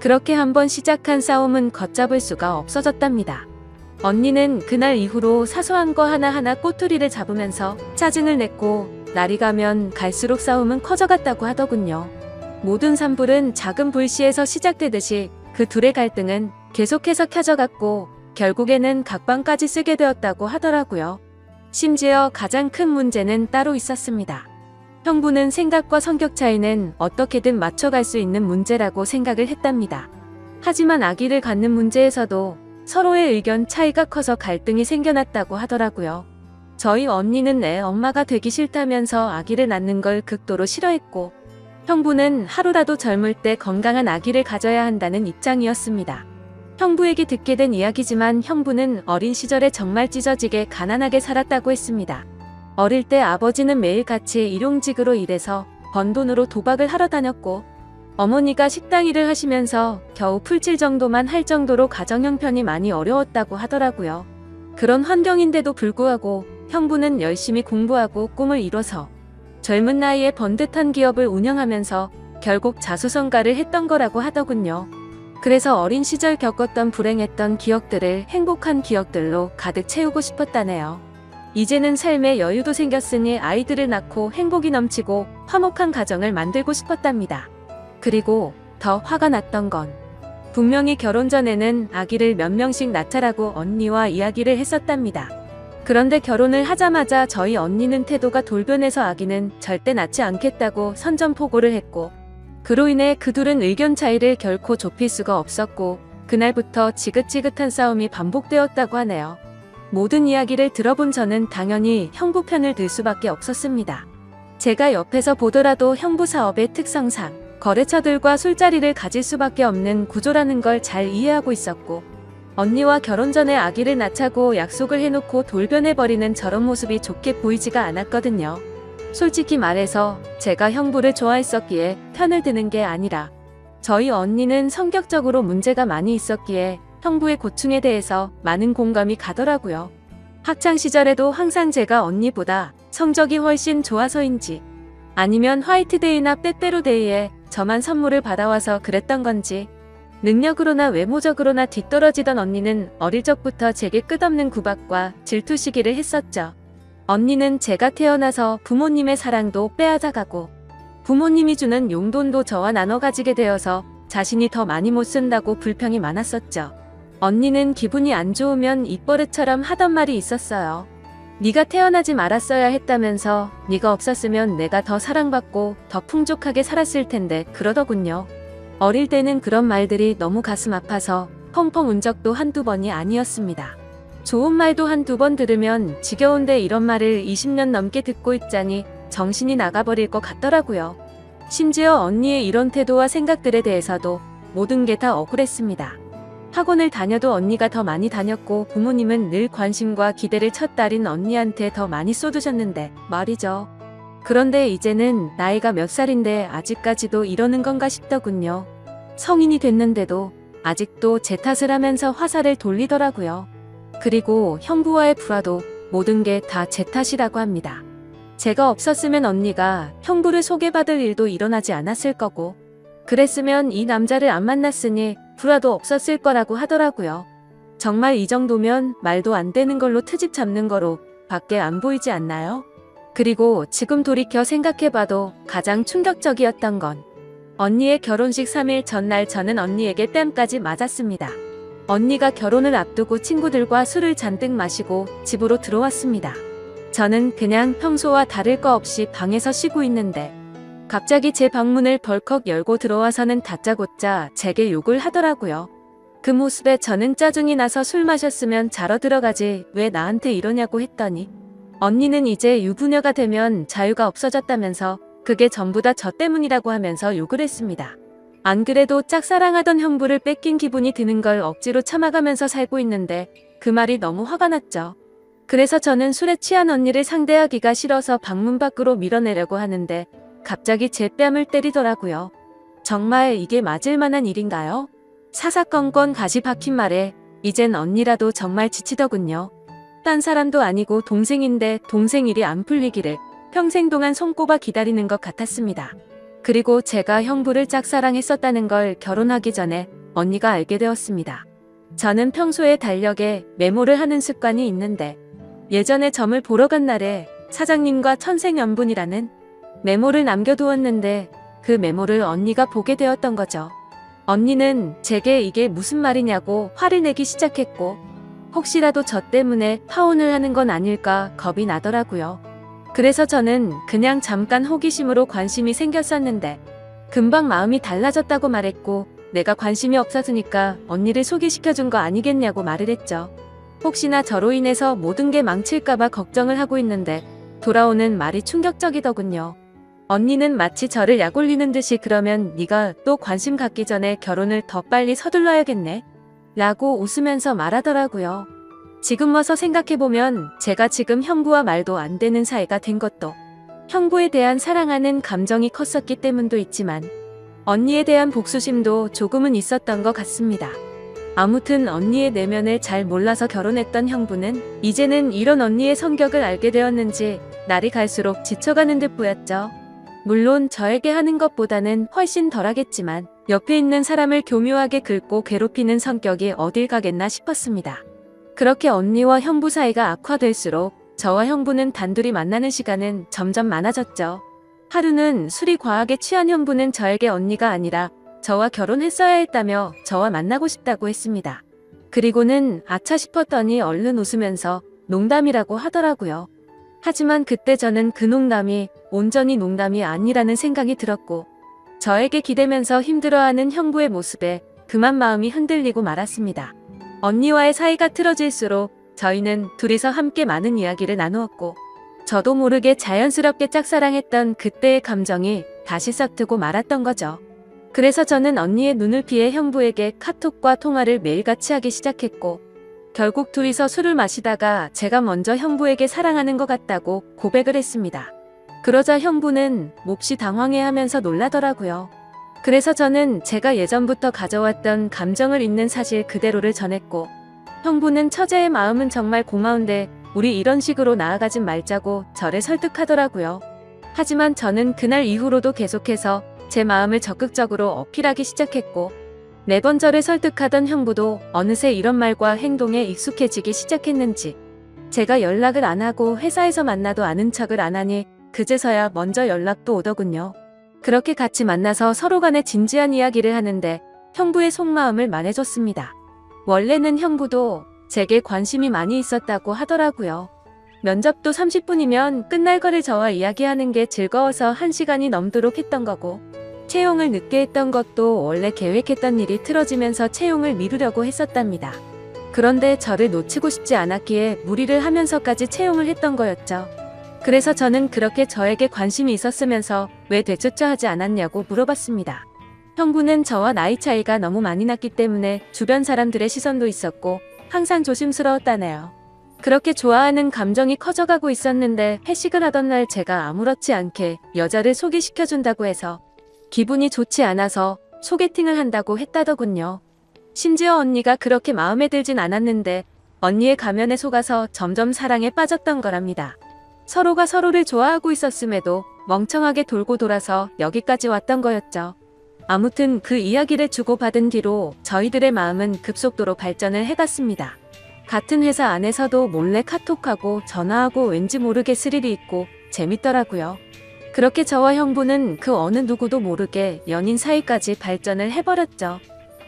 그렇게 한번 시작한 싸움은 걷잡을 수가 없어졌답니다. 언니는 그날 이후로 사소한 거 하나하나 꼬투리를 잡으면서 짜증을 냈고 날이 가면 갈수록 싸움은 커져갔다고 하더군요. 모든 산불은 작은 불씨에서 시작되듯이 그 둘의 갈등은 계속해서 켜져갔고 결국에는 각방까지 쓰게 되었다고 하더라고요. 심지어 가장 큰 문제는 따로 있었습니다. 형부는 생각과 성격 차이는 어떻게든 맞춰갈 수 있는 문제라고 생각을 했답니다. 하지만 아기를 갖는 문제에서도 서로의 의견 차이가 커서 갈등이 생겨났다고 하더라고요. 저희 언니는 애 엄마가 되기 싫다면서 아기를 낳는 걸 극도로 싫어했고 형부는 하루라도 젊을 때 건강한 아기를 가져야 한다는 입장이었습니다. 형부에게 듣게 된 이야기지만 형부는 어린 시절에 정말 찢어지게 가난하게 살았다고 했습니다. 어릴 때 아버지는 매일 같이 일용직으로 일해서 번 돈으로 도박을 하러 다녔고 어머니가 식당 일을 하시면서 겨우 풀칠 정도만 할 정도로 가정 형편이 많이 어려웠다고 하더라고요. 그런 환경인데도 불구하고 형부는 열심히 공부하고 꿈을 이뤄서 젊은 나이에 번듯한 기업을 운영하면서 결국 자수성가를 했던 거라고 하더군요. 그래서 어린 시절 겪었던 불행했던 기억들을 행복한 기억들로 가득 채우고 싶었다네요. 이제는 삶에 여유도 생겼으니 아이들을 낳고 행복이 넘치고 화목한 가정을 만들고 싶었답니다. 그리고 더 화가 났던 건 분명히 결혼 전에는 아기를 몇 명씩 낳자라고 언니와 이야기를 했었답니다. 그런데 결혼을 하자마자 저희 언니는 태도가 돌변해서 아기는 절대 낳지 않겠다고 선전포고를 했고, 그로 인해 그 둘은 의견 차이를 결코 좁힐 수가 없었고 그날부터 지긋지긋한 싸움이 반복되었다고 하네요. 모든 이야기를 들어본 저는 당연히 형부 편을 들 수밖에 없었습니다. 제가 옆에서 보더라도 형부 사업의 특성상 거래처들과 술자리를 가질 수밖에 없는 구조라는 걸 잘 이해하고 있었고, 언니와 결혼 전에 아기를 낳자고 약속을 해놓고 돌변해버리는 저런 모습이 좋게 보이지가 않았거든요. 솔직히 말해서 제가 형부를 좋아했었기에 편을 드는 게 아니라 저희 언니는 성격적으로 문제가 많이 있었기에 형부의 고충에 대해서 많은 공감이 가더라고요. 학창시절에도 항상 제가 언니보다 성적이 훨씬 좋아서인지 아니면 화이트데이나 빼빼로데이에 저만 선물을 받아와서 그랬던 건지 능력으로나 외모적으로나 뒤떨어지던 언니는 어릴 적부터 제게 끝없는 구박과 질투 시기를 했었죠. 언니는 제가 태어나서 부모님의 사랑도 빼앗아가고 부모님이 주는 용돈도 저와 나눠 가지게 되어서 자신이 더 많이 못 쓴다고 불평이 많았었죠. 언니는 기분이 안 좋으면 입버릇처럼 하던 말이 있었어요. 네가 태어나지 말았어야 했다면서 네가 없었으면 내가 더 사랑받고 더 풍족하게 살았을 텐데 그러더군요. 어릴 때는 그런 말들이 너무 가슴 아파서 펑펑 운 적도 한두 번이 아니었습니다. 좋은 말도 한두 번 들으면 지겨운데 이런 말을 20년 넘게 듣고 있자니 정신이 나가버릴 것 같더라고요. 심지어 언니의 이런 태도와 생각들에 대해서도 모든 게 다 억울했습니다. 학원을 다녀도 언니가 더 많이 다녔고 부모님은 늘 관심과 기대를 첫 딸인 언니한테 더 많이 쏟으셨는데 말이죠. 그런데 이제는 나이가 몇 살인데 아직까지도 이러는 건가 싶더군요. 성인이 됐는데도 아직도 제 탓을 하면서 화살을 돌리더라고요. 그리고 형부와의 불화도 모든 게 다 제 탓이라고 합니다. 제가 없었으면 언니가 형부를 소개받을 일도 일어나지 않았을 거고, 그랬으면 이 남자를 안 만났으니 불화도 없었을 거라고 하더라고요. 정말 이 정도면 말도 안 되는 걸로 트집 잡는 거로 밖에 안 보이지 않나요? 그리고 지금 돌이켜 생각해봐도 가장 충격적이었던 건 언니의 결혼식 3일 전날 저는 언니에게 뺨까지 맞았습니다. 언니가 결혼을 앞두고 친구들과 술을 잔뜩 마시고 집으로 들어왔습니다. 저는 그냥 평소와 다를 거 없이 방에서 쉬고 있는데 갑자기 제 방문을 벌컥 열고 들어와서는 다짜고짜 제게 욕을 하더라고요. 그 모습에 저는 짜증이 나서 술 마셨으면 자러 들어가지 왜 나한테 이러냐고 했더니 언니는 이제 유부녀가 되면 자유가 없어졌다면서 그게 전부 다 저 때문이라고 하면서 욕을 했습니다. 안 그래도 짝사랑하던 형부를 뺏긴 기분이 드는 걸 억지로 참아가면서 살고 있는데 그 말이 너무 화가 났죠. 그래서 저는 술에 취한 언니를 상대하기가 싫어서 방문 밖으로 밀어내려고 하는데 갑자기 제 뺨을 때리더라고요. 정말 이게 맞을 만한 일인가요? 사사건건 가시 박힌 말에 이젠 언니라도 정말 지치더군요. 딴 사람도 아니고 동생인데 동생 일이 안 풀리기를 평생 동안 손꼽아 기다리는 것 같았습니다. 그리고 제가 형부를 짝사랑했었다는 걸 결혼하기 전에 언니가 알게 되었습니다. 저는 평소에 달력에 메모를 하는 습관이 있는데 예전에 점을 보러 간 날에 사장님과 천생연분이라는 메모를 남겨두었는데 그 메모를 언니가 보게 되었던 거죠. 언니는 제게 이게 무슨 말이냐고 화를 내기 시작했고 혹시라도 저 때문에 파혼을 하는 건 아닐까 겁이 나더라고요. 그래서 저는 그냥 잠깐 호기심으로 관심이 생겼었는데 금방 마음이 달라졌다고 말했고 내가 관심이 없었으니까 언니를 소개시켜준 거 아니겠냐고 말을 했죠. 혹시나 저로 인해서 모든 게 망칠까봐 걱정을 하고 있는데 돌아오는 말이 충격적이더군요. 언니는 마치 저를 약올리는 듯이 그러면 네가 또 관심 갖기 전에 결혼을 더 빨리 서둘러야겠네 라고 웃으면서 말하더라고요. 지금 와서 생각해보면 제가 지금 형부와 말도 안 되는 사이가 된 것도 형부에 대한 사랑하는 감정이 컸었기 때문도 있지만 언니에 대한 복수심도 조금은 있었던 것 같습니다. 아무튼 언니의 내면을 잘 몰라서 결혼했던 형부는 이제는 이런 언니의 성격을 알게 되었는지 날이 갈수록 지쳐가는 듯 보였죠. 물론 저에게 하는 것보다는 훨씬 덜하겠지만 옆에 있는 사람을 교묘하게 긁고 괴롭히는 성격이 어딜 가겠나 싶었습니다. 그렇게 언니와 형부 사이가 악화될수록 저와 형부는 단둘이 만나는 시간은 점점 많아졌죠. 하루는 술이 과하게 취한 형부는 저에게 언니가 아니라 저와 결혼했어야 했다며 저와 만나고 싶다고 했습니다. 그리고는 아차 싶었더니 얼른 웃으면서 농담이라고 하더라고요. 하지만 그때 저는 그 농담이 온전히 농담이 아니라는 생각이 들었고 저에게 기대면서 힘들어하는 형부의 모습에 그만 마음이 흔들리고 말았습니다. 언니와의 사이가 틀어질수록 저희는 둘이서 함께 많은 이야기를 나누었고 저도 모르게 자연스럽게 짝사랑했던 그때의 감정이 다시 싹트고 말았던 거죠. 그래서 저는 언니의 눈을 피해 형부에게 카톡과 통화를 매일같이 하기 시작했고 결국 둘이서 술을 마시다가 제가 먼저 형부에게 사랑하는 것 같다고 고백을 했습니다. 그러자 형부는 몹시 당황해하면서 놀라더라고요. 그래서 저는 제가 예전부터 가져왔던 감정을 있는 사실 그대로를 전했고 형부는 처제의 마음은 정말 고마운데 우리 이런 식으로 나아가진 말자고 저를 설득하더라고요. 하지만 저는 그날 이후로도 계속해서 제 마음을 적극적으로 어필하기 시작했고 매번 저를 설득하던 형부도 어느새 이런 말과 행동에 익숙해지기 시작했는지 제가 연락을 안 하고 회사에서 만나도 아는 척을 안 하니 그제서야 먼저 연락도 오더군요. 그렇게 같이 만나서 서로 간에 진지한 이야기를 하는데 형부의 속마음을 말해줬습니다. 원래는 형부도 제게 관심이 많이 있었다고 하더라고요. 면접도 30분이면 끝날 거를 저와 이야기하는 게 즐거워서 1시간이 넘도록 했던 거고 채용을 늦게 했던 것도 원래 계획했던 일이 틀어지면서 채용을 미루려고 했었답니다. 그런데 저를 놓치고 싶지 않았기에 무리를 하면서까지 채용을 했던 거였죠. 그래서 저는 그렇게 저에게 관심이 있었으면서 왜 되쫓아 하지 않았냐고 물어봤습니다. 형부는 저와 나이 차이가 너무 많이 났기 때문에 주변 사람들의 시선도 있었고 항상 조심스러웠다네요. 그렇게 좋아하는 감정이 커져가고 있었는데 회식을 하던 날 제가 아무렇지 않게 여자를 소개시켜준다고 해서 기분이 좋지 않아서 소개팅을 한다고 했다더군요. 심지어 언니가 그렇게 마음에 들진 않았는데 언니의 가면에 속아서 점점 사랑에 빠졌던 거랍니다. 서로가 서로를 좋아하고 있었음에도 멍청하게 돌고 돌아서 여기까지 왔던 거였죠. 아무튼 그 이야기를 주고받은 뒤로 저희들의 마음은 급속도로 발전을 해갔습니다. 같은 회사 안에서도 몰래 카톡하고 전화하고 왠지 모르게 스릴이 있고 재밌더라고요. 그렇게 저와 형부는 그 어느 누구도 모르게 연인 사이까지 발전을 해버렸죠.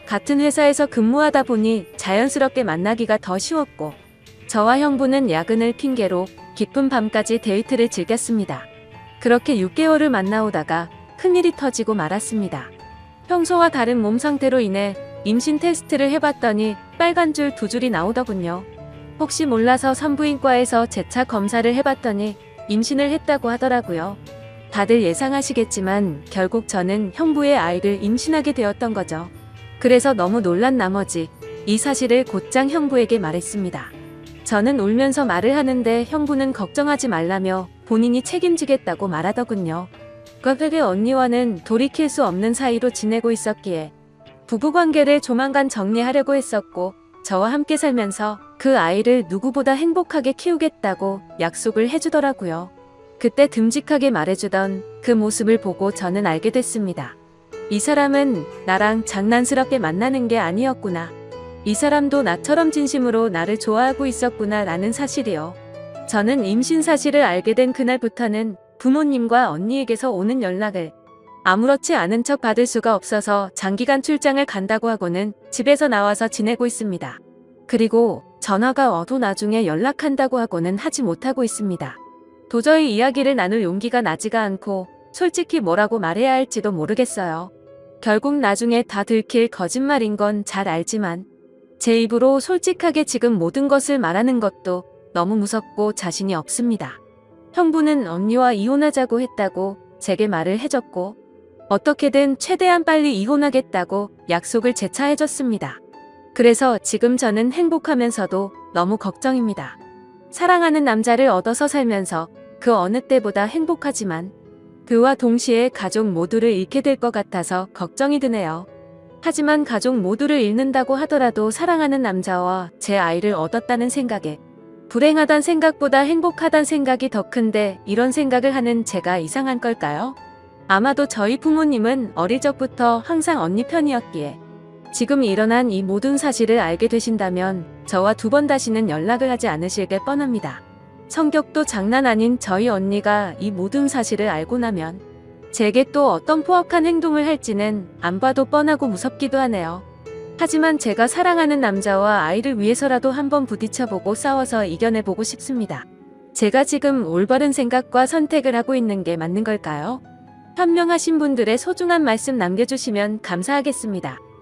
같은 회사에서 근무하다 보니 자연스럽게 만나기가 더 쉬웠고 저와 형부는 야근을 핑계로 깊은 밤까지 데이트를 즐겼습니다. 그렇게 6개월을 만나오다가 큰일이 터지고 말았습니다. 평소와 다른 몸 상태로 인해 임신 테스트를 해봤더니 빨간 줄 2줄이 나오더군요. 혹시 몰라서 산부인과에서 재차 검사를 해봤더니 임신을 했다고 하더라고요. 다들 예상하시겠지만 결국 저는 형부의 아이를 임신하게 되었던 거죠. 그래서 너무 놀란 나머지 이 사실을 곧장 형부에게 말했습니다. 저는 울면서 말을 하는데 형부는 걱정하지 말라며 본인이 책임지겠다고 말하더군요. 그때 언니와는 돌이킬 수 없는 사이로 지내고 있었기에 부부관계를 조만간 정리하려고 했었고 저와 함께 살면서 그 아이를 누구보다 행복하게 키우겠다고 약속을 해주더라고요. 그때 듬직하게 말해주던 그 모습을 보고 저는 알게 됐습니다. 이 사람은 나랑 장난스럽게 만나는 게 아니었구나. 이 사람도 나처럼 진심으로 나를 좋아하고 있었구나 라는 사실이요. 저는 임신 사실을 알게 된 그날부터는 부모님과 언니에게서 오는 연락을 아무렇지 않은 척 받을 수가 없어서 장기간 출장을 간다고 하고는 집에서 나와서 지내고 있습니다. 그리고 전화가 와도 나중에 연락한다고 하고는 하지 못하고 있습니다. 도저히 이야기를 나눌 용기가 나지가 않고 솔직히 뭐라고 말해야 할지도 모르겠어요. 결국 나중에 다 들킬 거짓말인 건 잘 알지만 제 입으로 솔직하게 지금 모든 것을 말하는 것도 너무 무섭고 자신이 없습니다. 형부는 언니와 이혼하자고 했다고 제게 말을 해줬고 어떻게든 최대한 빨리 이혼하겠다고 약속을 재차 해줬습니다. 그래서 지금 저는 행복하면서도 너무 걱정입니다. 사랑하는 남자를 얻어서 살면서 그 어느 때보다 행복하지만 그와 동시에 가족 모두를 잃게 될 것 같아서 걱정이 드네요. 하지만 가족 모두를 잃는다고 하더라도 사랑하는 남자와 제 아이를 얻었다는 생각에 불행하단 생각보다 행복하단 생각이 더 큰데 이런 생각을 하는 제가 이상한 걸까요? 아마도 저희 부모님은 어릴 적부터 항상 언니 편이었기에 지금 일어난 이 모든 사실을 알게 되신다면 저와 두 번 다시는 연락을 하지 않으실 게 뻔합니다. 성격도 장난 아닌 저희 언니가 이 모든 사실을 알고 나면 제게 또 어떤 포악한 행동을 할지는 안 봐도 뻔하고 무섭기도 하네요. 하지만 제가 사랑하는 남자와 아이를 위해서라도 한번 부딪혀보고 싸워서 이겨내보고 싶습니다. 제가 지금 올바른 생각과 선택을 하고 있는 게 맞는 걸까요? 현명하신 분들의 소중한 말씀 남겨주시면 감사하겠습니다.